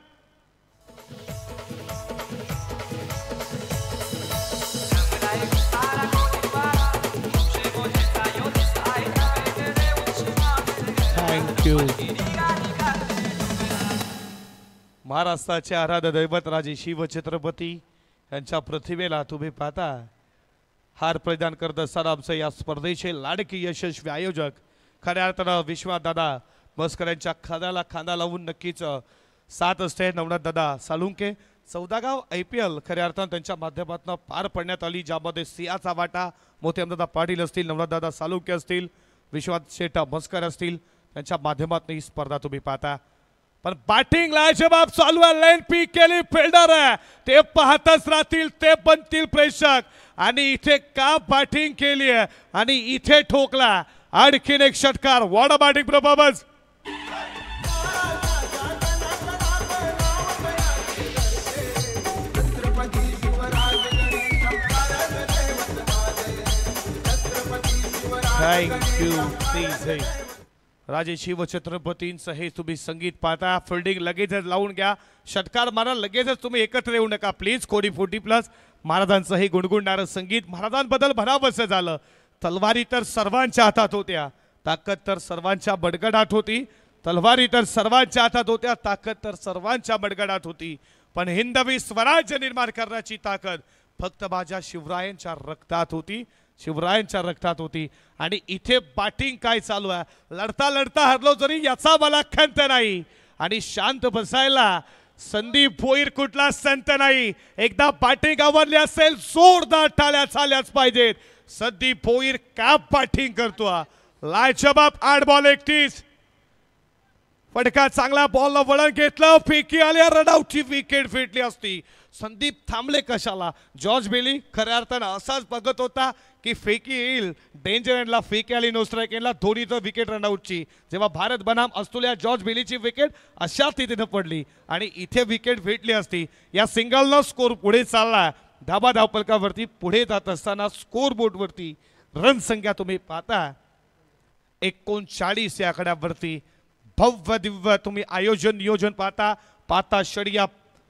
थँक्यू. थँक्यू. महाराष्ट्राचे आराध्य दैवत राजे शिवछत्रपती यांच्या प्रतिमेला तुम्ही पाहता हार प्रदान करत असताना आमचे या स्पर्धेचे लाडके यशस्वी आयोजक खऱ्या अर्थानं विश्वनाथ दादा मस्कर यांच्या खांद्याला खांदा लावून नक्कीच साथ असते. नवनाथ दादा साळुंके 14 गाव IPL खऱ्या अर्थानं त्यांच्या माध्यमातून पार पडण्यात आली, ज्यामध्ये सिंहाचा वाटा मोतीरामदादा पाटील असतील, नवनाथ दादा साळुंके असतील, विश्वनाथ शेठ मस्कर असतील, त्यांच्या माध्यमातून ही स्पर्धा तुम्ही पाहता. पण बॅटिंगला जबाब चालू आहे. लाईन पी केली फिल्डर आहे, ते पाहतच राहतील, ते बनतील प्रेक्षक. आणि इथे का बॅटिंग केली आहे आणि इथे ठोकला आणखीन एक षटकार. What a batting performance. Thank you. राजे शिवछत्रपतींचं हे तुम्ही संगीत पाहता. फिल्डिंग लगेचच लावून घ्या, षटकार मारा, लगेचच तुम्ही एकत्र येऊ नका प्लीज. कोडी 40+ महाराजांचं हे गुणगुणणारं संगीत. महाराजांबद्दल म्हणावंसं झालं, तलवारी तर सर्वांच्या हातात होत्या, ताकद तर सर्वांच्या बडगडाट होती. तलवारी तर सर्वांच्या हातात होत्या, ताकद तर सर्वांच्या बडगडाट होती. पण हिंदवी स्वराज्य निर्माण करण्याची ताकद फक्त माझ्या शिवरायांच्या रक्तात होती, शिवरायांच्या रक्तात होती. आणि इथे बॅटिंग काय चालू आहे, लढता लढता हरलो जरी याचा मला खंत नाही. आणि शांत बसायला संदीप भोईर कुठला संत नाही. एकदा बॅटिंग आवडली असेल जोरदार टाळ्या झाल्याच पाहिजेत. संदीप भोईर का बॅटिंग करतो, लाजबाब. 8 बॉल 31. फटका चांगला, बॉलला वळण घेतलं, फेकी आल्या, रनआउटची विकेट फेटली असती. संदीप थांबले कशाला. जॉर्ज बेली खऱ्या अर्थानं असाच बघत होता की फेकी येईल, डेंजर एंडला फेकी आली, नो स्ट्राईक एंडला धोनीचं विकेट रनआउटची. जेव्हा भारत बनाम असलेल्या जॉर्ज बेलीची विकेट अशा स्थितीनं पडली आणि इथे विकेट भेटली असती. या सिंगलनं स्कोर पुढे चालला. धाबा धावपलकावरती पुढे जात असताना स्कोर बोर्डवरती रन संख्या तुम्ही पाहता 39 या आकड्यावरती. भव्य दिव्य तुम्ही आयोजन नियोजन पाहता. पाहता षडिया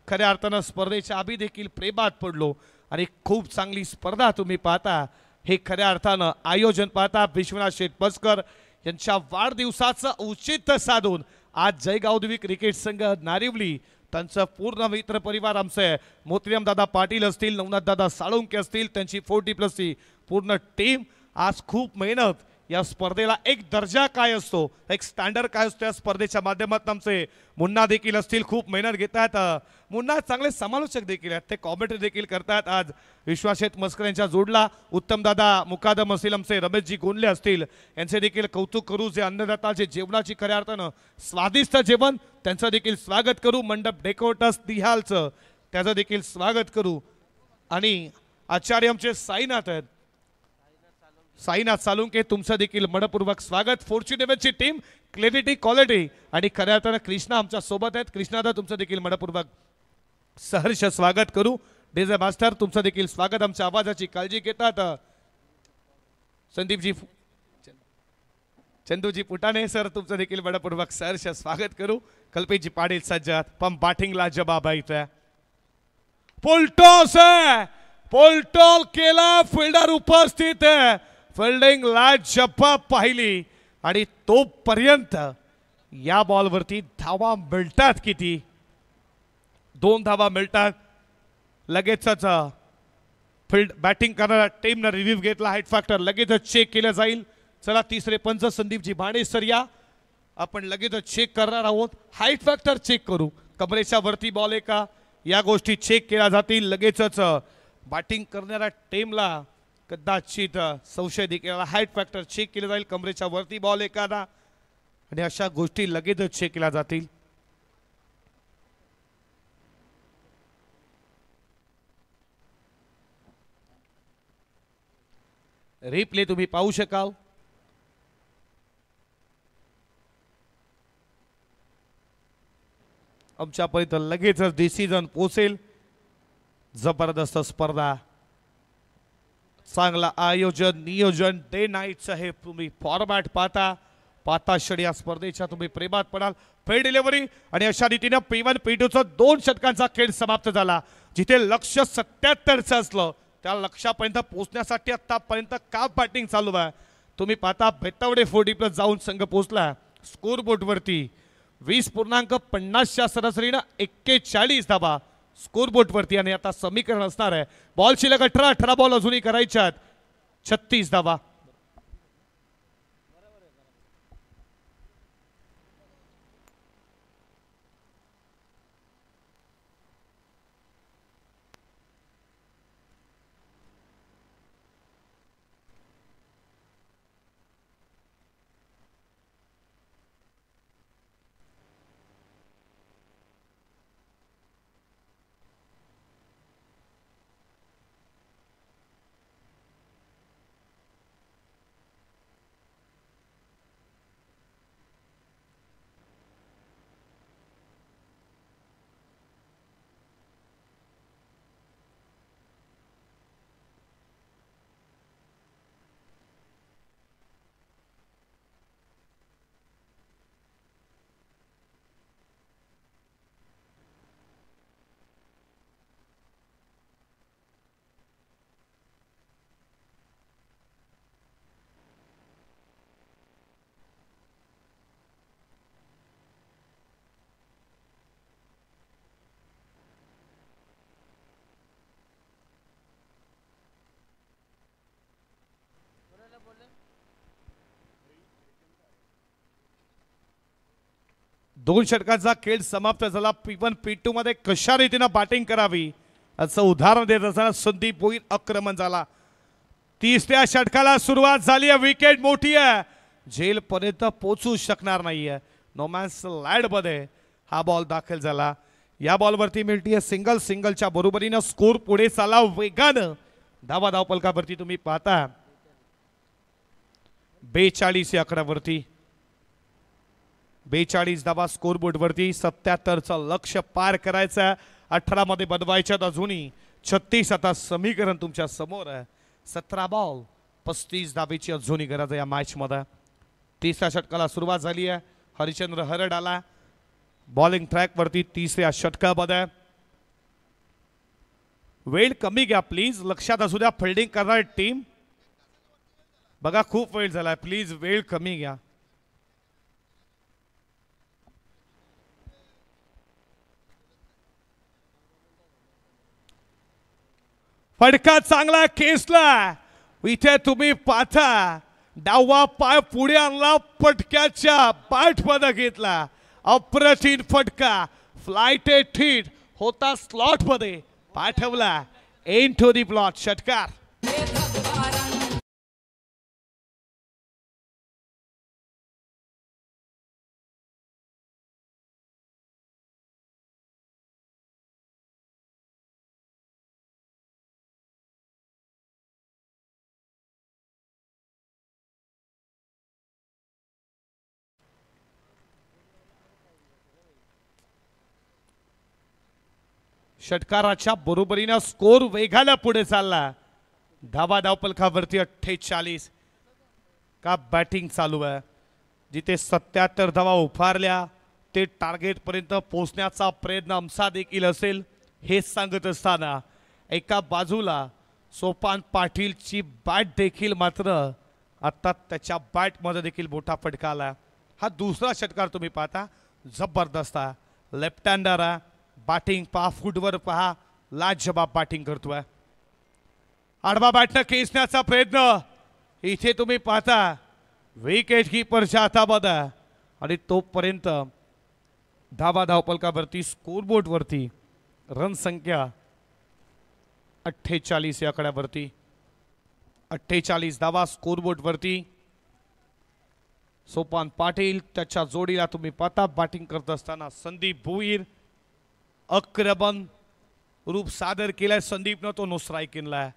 खऱ्या अर्थानं स्पर्धेच्या आम्ही देखील प्रेमात पडलो आणि खूप चांगली स्पर्धा तुम्ही पाहता. हे खऱ्या अर्थानं आयोजन पाहता. विश्वनाथ शेठ मस्कर यांच्या वाढदिवसाचं औचित्य साधून आज जयगावदेवी क्रिकेट संघ नारिवली, त्यांचं पूर्ण मित्र परिवार, आमचे मोतीरामदादा पाटील असतील, नवनाथदादा साळुंके असतील, त्यांची 40+ ची पूर्ण टीम आज खूप मेहनत. या स्पर्धेला एक दर्जा काय असतो, एक स्टँडर्ड काय असतो, या स्पर्धेच्या माध्यमातून आमचे मुन्ना देखील असतील, खूप मेहनत घेतात. मुन्ना चांगले समालोचक देखील आहेत, ते कॉमेंट्री देखील करतात. आज विश्वासेठ मस्कर यांच्या जोडला उत्तमदादा मुकादम असतील, आमचे रमेशजी गोंडले असतील, यांचे देखील कौतुक करू. जे अन्नदाता, जे जेवणाची खऱ्या अर्थानं स्वादिष्ट जेवण, त्यांचं देखील स्वागत करू. मंडप डेकोरेटर्स दिहालचं त्याचं देखील स्वागत करू. आणि आचार्य आमचे साईनाथ आहेत, साईनाथ साळुंके, तुमचं देखील मनपूर्वक स्वागत. फॉर्च्युनेटची टीम, क्लॅरिटी क्वालिटी आणि खऱ्या अर्थानं कृष्णा आमच्या सोबत आहेत. कृष्णादा तुमचं देखील मनपूर्वक सहर्ष स्वागत करू. डीजे मास्टर तुमचं देखील स्वागत, आमच्या आवाजाची काळजी घेतात. संदीपजी चंदूजी पुटाणे सर तुमचं देखील मनपूर्वक सहर्ष स्वागत करू. कल्पेशजी पाटील सज्जात. पण बॅटिंगला जबाब आहे. पोलटॉस आहे, पोलटॉल केला, फिल्डर उपस्थित आहे. फिल्डिंग ला जबाब पाहिली आणि तोपर्यंत या बॉलवरती धावा मिळतात किती, 2 धावा मिळतात. लगेचच फील्ड बॅटिंग करणाऱ्या टीमनं रिव्ह्यू घेतला. हाईट फॅक्टर लगेचच चेक केलं जाईल. चला तिसरे पंच संदीपजी भाणे सर या, आपण लगेचच चेक करणार आहोत. हाईट फॅक्टर चेक करू, कमरेच्या वरती बॉल आहे का, या गोष्टी चेक केल्या जातील. लगेचच बॅटिंग करणाऱ्या टीमला कदाचित संशय देखील, हाईट फॅक्टर चेक केलं जाईल, कमरेच्या वरती बॉल आहे का ना, आणि अशा गोष्टी लगेचच चेक केल्या जातील. रिप्ले तुम्ही पाहू शकाल. आमच्यापर्यंत लगेचच डिसिजन पोहोचेल. जबरदस्त स्पर्धा, चांगला आयोजन नियोजन, डे नाईटचं हे तुम्ही फॉर्मॅट पाहता. पाहता क्षणी या स्पर्धेच्या तुम्ही प्रेमात पडाल. फेल डिलिव्हरी आणि अशा रीतीने P1 P2चा 2 षटकांचा खेळ समाप्त झाला. जिथे लक्ष 77चं असलं त्या लक्षापर्यंत पोहोचण्यासाठी आतापर्यंत का बॅटिंग चालू आहे तुम्ही पाहता. बेतावडे 40+ जाऊन संघ पोहोचला. स्कोरबोर्डवरती 20.50च्या सरासरीनं 41 धावा स्कोरबोर्डवरती. आणि आता समीकरण असणार आहे बॉल शिल्लक 18 बॉल अजूनही करायच्यात 36 धावा. दोन षटकाचा खेळ समाप्त झाला. P1 P2 मध्ये कशा रीतीने बॅटिंग करावी असं उदाहरण देत असताना संदीप भोईर आक्रमण झाला. तिसऱ्या षटकाला सुरुवात झाली आहे. विकेट मोठी आहे, झेल पर्यंत पोहोचू शकणार नाहीये. नोमॅन्स लँड मध्ये हा बॉल दाखल झाला. या बॉलवरती मिळतीये सिंगल. सिंगलच्या बरोबरीनं स्कोर पुढे चालला वेगानं. धावपलकावरती तुम्ही पाहता 42 या आकड्यावरती 42 धावा स्कोरबोर्डवरती. 77चं लक्ष पार करायचं 18 मध्ये बनवायच्यात अजूनही 36. आता समीकरण तुमच्या समोर आहे. 17 बॉल 35 धावेची अजूनही गरज आहे या मॅच मध्ये. तिसऱ्या षटकाला सुरुवात झाली आहे. हरिचंद्र हरड आला बॉलिंग ट्रॅक वरती तिसऱ्या षटकामध्ये. वेळ कमी घ्या प्लीज, लक्षात असू द्या फिल्डिंग करणारी टीम. बघा खूप वेळ झालाय, प्लीज वेळ कमी घ्या. फटका चांगला केसला. इथे तुम्ही पाहता डावा पाय पुढे आणला, फटक्याच्या बॅट मध्ये घेतला. अप्रतिम फटका. फ्लाइट हिट होता स्लॉट मध्ये पाठवला. And to the block. षटकार षटकाराच्या बरोबरीनं स्कोर वेगाला पुढे चालला. धावपलकावरती 48. का बॅटिंग चालू आहे. जिथे 77 धावा उभारल्या ते टार्गेट पर्यंत पोहोचण्याचा प्रयत्न आमचा देखील असेल हे सांगत असताना एका बाजूला सोपान पाटीलची बॅट देखील मात्र आता त्याच्या बॅटमध्ये देखील मोठा फटका आला. हा दुसरा षटकार तुम्ही पाहता जबरदस्त आहे. लेफ्ट हँडर आहे. बॅटिंग पहा, फुटवर पहा, लाजवाब बॅटिंग करतोय. आडवा बॅटनं खेचण्याचा प्रयत्न इथे तुम्ही पाहता विकेट कीपरच्या हातामध्ये. आणि तोपर्यंत धावपलकावरती स्कोरबोर्ड वरती रन संख्या 48 या आकड्यावरती. 48 धावा स्कोरबोर्ड वरती. सोपान पाटील त्याच्या जोडीला तुम्ही पाहता बॅटिंग करत असताना संदीप भोईर. आक्रमण रूप सादर केलाय संदीपनं, तो नो स्ट्राईक केलाय.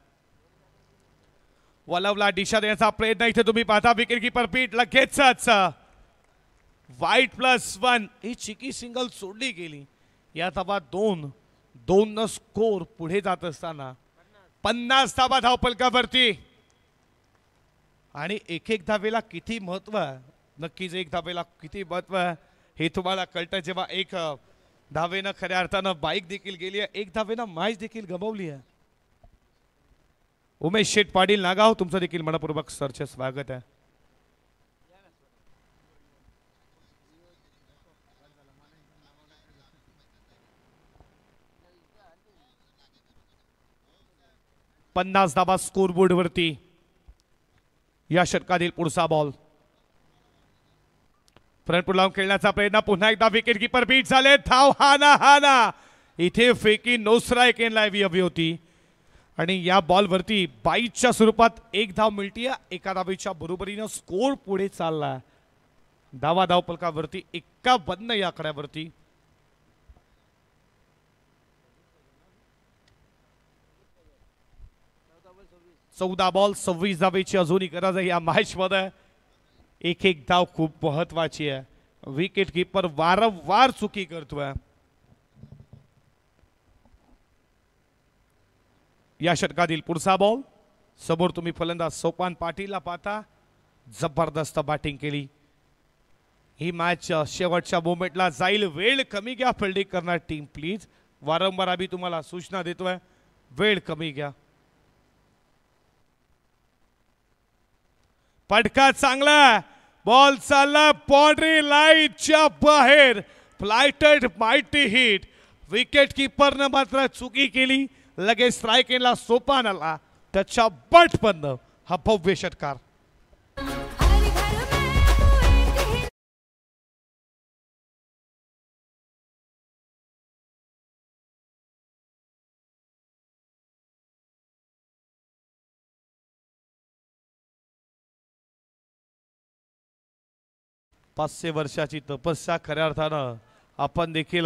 वलवला दिशा देण्याचा प्रयत्न इथे तुम्ही पाहता. विकेट कीपर पीट लगेचच वाईट +1 ही चिकी सिंगल सोडली गेली. या धावा 2 न स्कोर पुढे जात असताना 50 धावा धावपलकावरती. आणि एक धावेला किती महत्व आहे, नक्कीच एक धावेला किती महत्व आहे हे तुम्हाला कळतं जेव्हा एक धावेनं खऱ्या अर्थानं बाईक देखील गेली आहे, एक धावेनं मॅच देखील गमावली आहे. उमेश शेठ पाटील नागाव तुमचं देखील मनपूर्वक सरचे स्वागत आहे. 50 धावा स्कोरबोर्ड वरती। या षटकातील पुढचा बॉल फ्रंट लावून खेळण्याचा प्रयत्न, पुन्हा एकदा विकेट कीपर बीट झाले, धाव हाना इथे फेकी नो स्ट्राइक इन लाईव्ह हवी होती आणि या बॉल वरती 22च्या स्वरूपात एक धाव मिळतीये। एका धावेच्या बरोबरीने स्कोर पुढे चालला। धावा धावपलकावरती 51 या आकड्यावरती। चौदा बॉल 26 धावेची अजूनही गरज आहे या मॅच मध्ये। एक धाव खूप महत्वाची आहे। विकेट कीपर वारंवार चुकी करतोय। या षटकातील पुढचा बॉल समोर तुम्ही फलंदाज सोपान पाटीलला पाहता, जबरदस्त बॅटिंग केली। ही मॅच शेवटच्या मोमेंटला जाईल, वेळ कमी घ्या फिल्डिंग करणार टीम प्लीज। वारंवार आम्ही तुम्हाला सूचना देतोय, वेळ कमी घ्या। पटका चांगला, बॉल चालला बाउंड्री लाईनच्या बाहेर, फ्लायटेड माइटी हिट। विकेट कीपरनं मात्र चुकी केली, लगेच स्ट्राइक एंडला सोपान आला, त्याच्या बट बंद हा भव्य षटकार। पाचशे वर्षाची तपस्या खऱ्या अर्थानं आपण देखील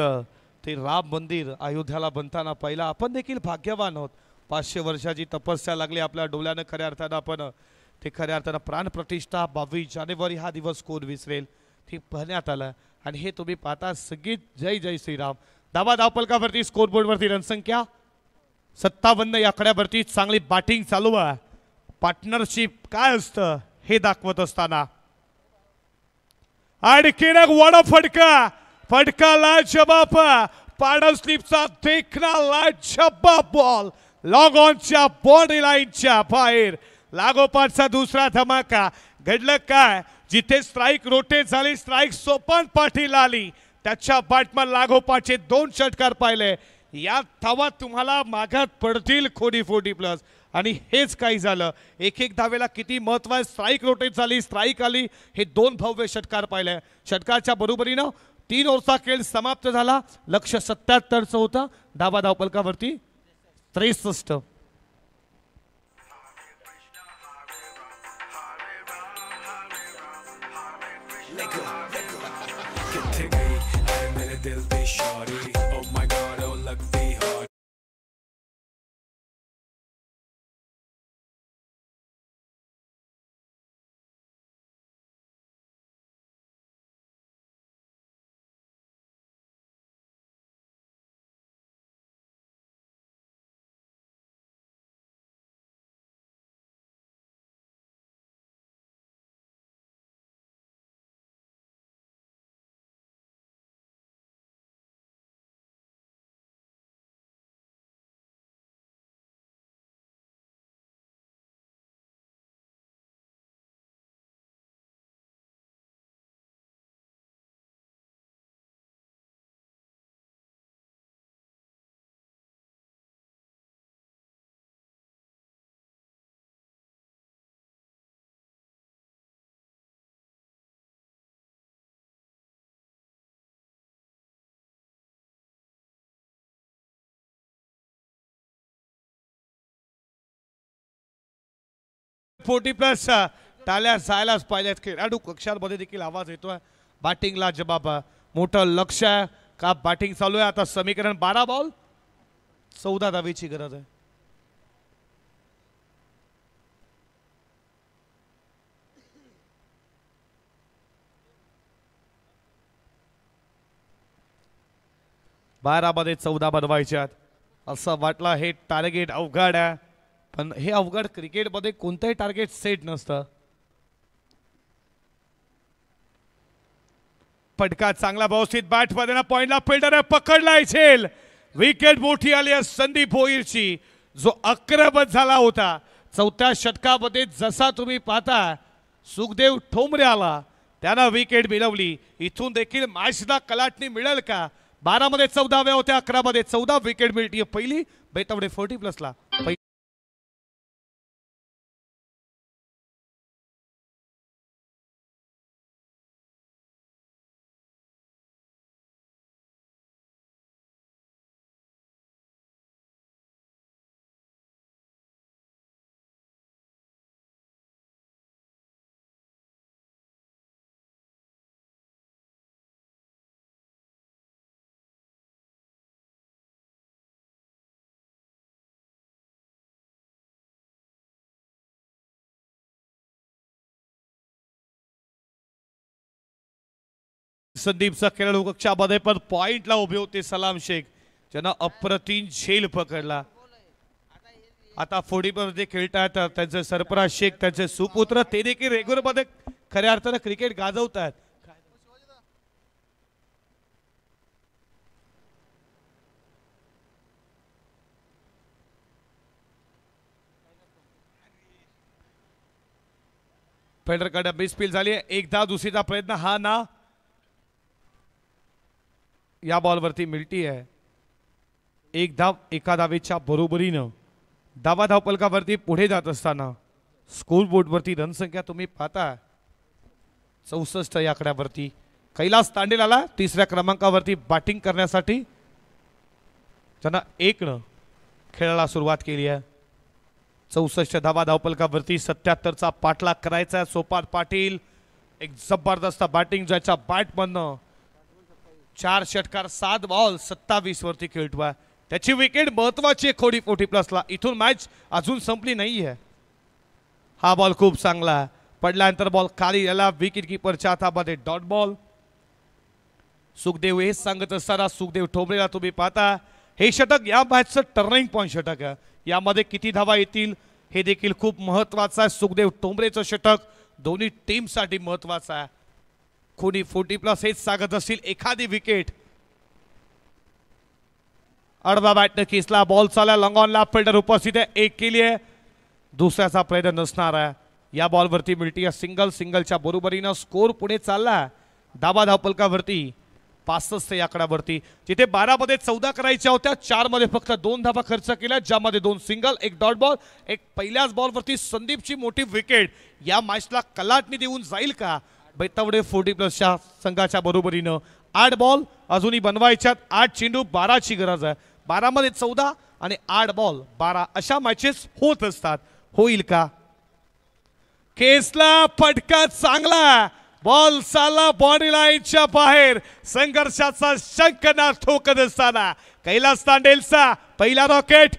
ते राम मंदिर अयोध्याला बनताना पहिला आपण देखील भाग्यवान आहोत। 500 वर्षाची तपस्या लागली आपल्या डोळ्यानं, खऱ्या अर्थानं आपण ते खऱ्या अर्थानं प्राणप्रतिष्ठा 22 जानेवारी हा दिवस कोण विसरेल ते पाहण्यात आलं आणि हे तुम्ही पाहता सगळी जय जय श्रीराम। धावा धावपलकावरती स्कोरबोर्डवरती रणसंख्या 57 या आकड्यावरती चांगली बॅटिंग चालू आहे। पार्टनरशिप काय असतं हे दाखवत असताना आणखीन एक वडा फटका लाजवाब, पाडल स्लिपचा देखना लाजवाब बॉल लॉग ऑनच्या बॉडी लाईनच्या बाहेर। लागोपाठचा दुसरा धमाका घडलं काय, जिथे स्ट्राइक रोटेट झाली, स्ट्राइक सोपान पाटील आली, त्याच्या बॅटमन लागोपाठचे 2 षटकार पाहिले। या धावा तुम्हाला मागात पडतील 40 प्लस आणि हेच काही झालं। एक धावेला किती महत्व आहे, स्ट्राइक रोटेट झाली, स्ट्राइक आली, हे 2 भव्य षटकार पाहिले। षटकाच्या बरोबरीनं 3 ओव्हरचा खेळ समाप्त झाला। लक्ष 77चं होतं, धावा धावपलकावरती 63। फोर्टी प्लस टाळ्या जायलाच पाहिजेत। खेळाडू कक्षांमध्ये देखील आवाज येतोय। बॅटिंगला जबाब, मोठं लक्ष आहे का बॅटिंग चालू आहे। आता समीकरण 12 बॉल 14 धावेची गरज आहे। बारामध्ये 14 बनवायच्यात असं वाटलं। हे टार्गेट अवघड आहे, पण हे अवघड क्रिकेटमध्ये कोणतंही टार्गेट सेट नसतं। फटका चांगला व्यवस्थित बॅट मध्ये पॉइंटला फिल्डर पकडलाय झेल। विकेट मोठी आली आहे संदीप भोईरची, जो आक्रमक झाला होता। 4थ्या षटकामध्ये जसा तुम्ही पाहता सुखदेव ठोंबरे आला, त्यानं विकेट मिळवली। इथून देखील मॅचला कलाटणी मिळेल का? 12 मध्ये 14 होत्या, 11 मध्ये 14 विकेट मिळते पहिली बेतावडे 40 प्लसला। संदीपचा खेळाडू कक्षामध्ये पण पॉइंटला उभे होते सलाम शेख, ज्यांना अप्रतिम झेल पकडला. आता फोडीमध्ये खेळतायत त्यांचे सरफराज शेख, त्यांचे सुपुत्र, ते देखील रेग्युलर मध्ये खऱ्या अर्थानं क्रिकेट गाजवतात. फेडरकडे मिसफील झाली आहे. एकदा दुसरीचा प्रयत्न हा ना, या बॉलवरती मिळती आहे एक धाव एका धावेच्या बरोबरीनं. धावा धावपलकावरती पुढे जात असताना स्कोर बोर्डवरती रणसंख्या तुम्ही पाहता 64 या आकड्यावरती. कैलास तांडेल आला तिसऱ्या क्रमांकावरती बॅटिंग करण्यासाठी, त्यांना 1 खेळाला सुरुवात केली आहे. 64 धावा धावपलकावरती 77चा पाठलाग करायचा. सोपान पाटील एक जबरदस्त बॅटिंग, ज्याच्या बॅटमधनं 4 षटकार 7 बॉल 27 वरती खेळतोय. त्याची विकेट महत्वाची खोडी 40+ इथून मॅच अजून संपली नाहीये. हा बॉल खूप चांगला पडल्यानंतर बॉल खाली याला विकेट किपरच्या हातामध्ये डॉट बॉल. सुखदेव हे सांगत असताना सुखदेव ठोंबरेला तुम्ही पाहता हे षटक या मॅचचं टर्निंग पॉइंट षटक आहे. यामध्ये किती धावा येतील हे देखील खूप महत्वाचं आहे. सुखदेव ठोंबरेचं षटक दोन्ही टीमसाठी महत्वाचं आहे. कोणी 40+ हेच सांगत असतील एखादी विकेट. अडवा बॅटनं किसला, बॉल चालला लॉंगॉनला, फिल्डर उपस्थित आहे, 1 केली आहे, दुसऱ्याचा प्रयत्न नसणार आहे. या बॉलवरती मिळती आहे सिंगल. सिंगलच्या बरोबरीनं स्कोर पुढे चालला. धावा धावपलकावरती 65 या आकड्यावरती. जिथे 12 मध्ये 14 करायच्या होत्या, 4 मध्ये फक्त 2 धावा खर्च केल्या, ज्यामध्ये 2 सिंगल, 1 डॉट बॉल. एक पहिल्याच बॉलवरती संदीपची मोठी विकेट या मॅचला कलाटणी देऊन जाईल का? बैतावडे 40+ संघाच्या बरोबरीनं 8 बॉल अजूनही बनवायच्यात. 8 चेंडू 12ची गरज आहे. 12 मध्ये 14 आणि 8 बॉल 12 अशा मॅचेस होत असतात. होईल का? केसला फटका चांगला, बॉल चालला बॉडी लाईनच्या बाहेर. संघर्षाचा शंकनाथ ठोकत असताना कैलास तांडेलचा पहिला रॉकेट.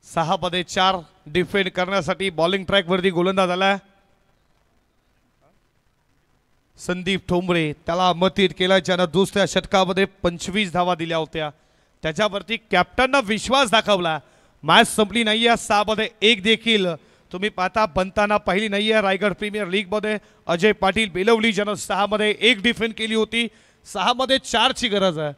सहा मध्ये 4 डिफेंड करण्यासाठी बॉलिंग ट्रॅक वरती गोलंदाज आला संदीप ठोंबरे. त्याला मतीत केला, ज्यानं दुसऱ्या षटकामध्ये 25 धावा दिल्या होत्या. त्याच्यावरती कॅप्टननं विश्वास दाखवला. मॅच संपली नाहीये. 6 मध्ये 1 देखील तुम्ही पाहता बनताना पाहिली नाहीये. रायगड प्रीमियर लीग मध्ये अजय पाटील बेलवली, ज्यानं 6 मध्ये 1 डिफेंड केली होती. 6 मध्ये 4 ची गरज आहे.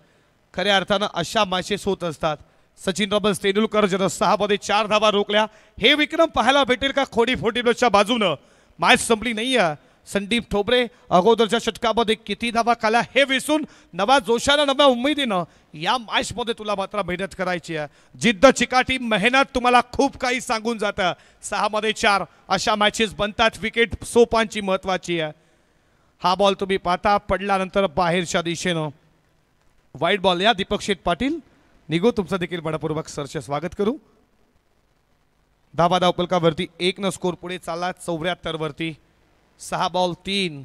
खऱ्या अर्थानं अशा मॅचेस होत असतात. सचिन रबल्स तेंडुलकर ज्यानं 6 मध्ये 4 धावा रोखल्या. हे विक्रम पाहायला भेटेल का खोडी 40+च्या बाजूनं? मॅच संपली नाहीये. संदीप ठोबरे अगोदरच्या षटकामध्ये किती धावा खाल्या हे विसरून नवा जोशानं नव्या उमेदीनं या मॅचमध्ये तुला मात्र मेहनत करायची आहे. जिद्द चिकाटी मेहनत तुम्हाला खूप काही सांगून जातं. 6 मध्ये 4 अशा मॅचेस बनतात. विकेट सोपांची महत्वाची आहे. हा बॉल तुम्ही पाहता पडल्यानंतर बाहेरच्या दिशेनं वाईट बॉल. या दीपक शेठ पाटील निघू तुमचं देखील मनपूर्वक सरचे स्वागत करू. धाबा धावपलकावरती 1 न स्कोर पुढे चालला 74 वरती. 6 बॉल 3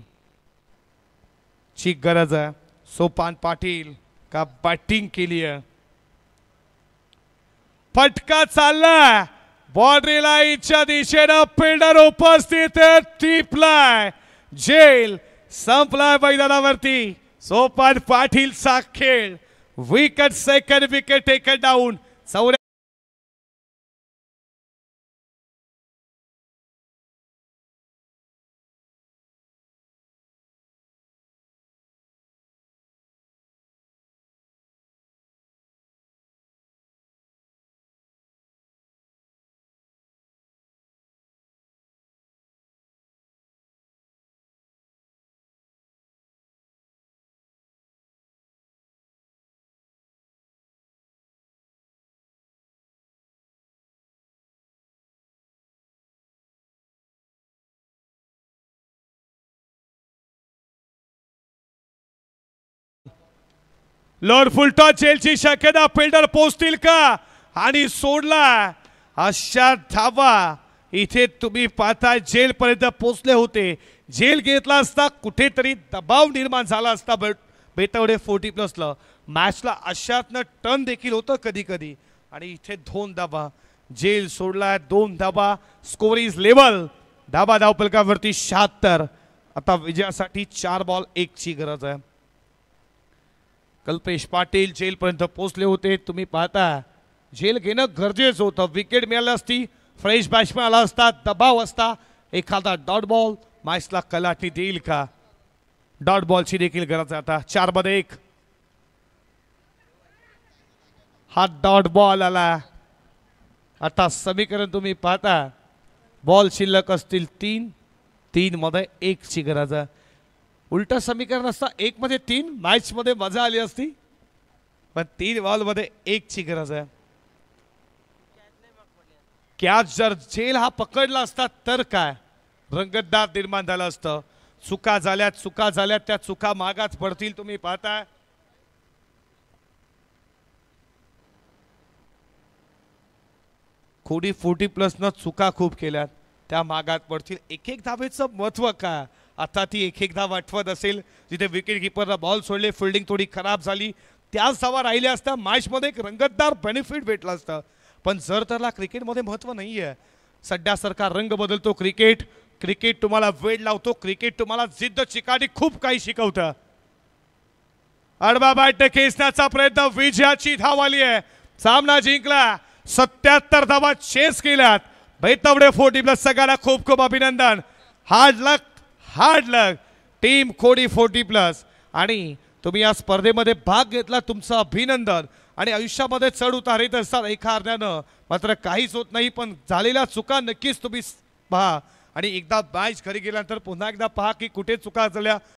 ची गरज आहे. सोपान पाटील का बॅटिंग केली आहे. फटका चालला बाउंड्री लाईनच्या दिशेनं. फिल्डर उपस्थित आहे. टिपलाय जेल संपलाय मैदानावरती. सोपान पाटीलचा खेळ. Wicket second wicket taken down. लॉर्ड फुलटॉस जेलची शक्यता. फिल्डर पोचतील का आणि सोडला. अशा धावा इथे तुम्ही पाहता जेल पर्यंत पोचले होते. जेल घेतला असता कुठेतरी दबाव निर्माण झाला असता बेतवडे 40+ मॅचला. अशातनं टर्न देखील होतं कधी कधी. आणि इथे 2 धावा जेल सोडला. 2 धावा. Score is level. धाबा धावपलकावरती 76. आता विजयासाठी 4 बॉल 1 ची गरज आहे. कल्पेश पाटील जेल पर्यंत पोहोचले होते. तुम्ही पाहता जेल घेणं गरजेचं होतं. विकेट मिळाली असती. फ्रेश बॅट्समॅन आला असता. दबाव असता. एखादा डॉट बॉल मॅचला कलाटी देईल का. डॉट बॉलची देखील गरज आहे आता. 4 मध्ये 1 हा डॉट बॉल आला. आता समीकरण तुम्ही पाहता बॉल शिल्लक असतील 3 मध्ये 1 ची गरज आहे. उलट समीकरण असता 1 मध्ये 3 मॅच मध्ये मजा आली असती. पण 3 बॉल मध्ये 1 ची गरज आहे. कॅच जर जेल हा पकडला असता तर काय रंगतदार निर्माण झालं असतं. चुका झाल्या त्या चुका मागाच पडतील. तुम्ही पाहताय खोडी 40+ न चुका खूप केल्यात त्या मागात पडतील. एक धावेचं महत्व काय आता ती एक धाव आठवत असेल जिथे विकेट किपरला बॉल सोडले. फिल्डिंग थोडी खराब झाली. त्याच धावा राहिल्या असत्या मॅचमध्ये एक रंगतदार बेनिफिट भेटला असतं. पण जर त्याला क्रिकेटमध्ये महत्व नाही आहे. सध्यासारखा रंग बदलतो क्रिकेट तुम्हाला वेळ लावतो. क्रिकेट तुम्हाला जिद्द चिकाटी खूप काही शिकवतं. आडवा बॅट खेचण्याचा प्रयत्न. विजयाची धाव आली आहे. सामना जिंकला. 77 धावा चेस केल्यात. बेतवडे 40+ सगळ्यांना खूप खूप अभिनंदन. हार्ड लक टीम खोडी 40+. आणि तुम्ही या स्पर्धेमध्ये भाग घेतला तुमचं अभिनंदन. आणि आयुष्यामध्ये चढ उतार येत असतात एका अर्ध्यानं मात्र काहीच होत नाही. पण झालेल्या चुका नक्कीच तुम्ही पहा. आणि एकदा मॅच घरी गेल्यानंतर पुन्हा एकदा पहा की कुठे चुका झाल्या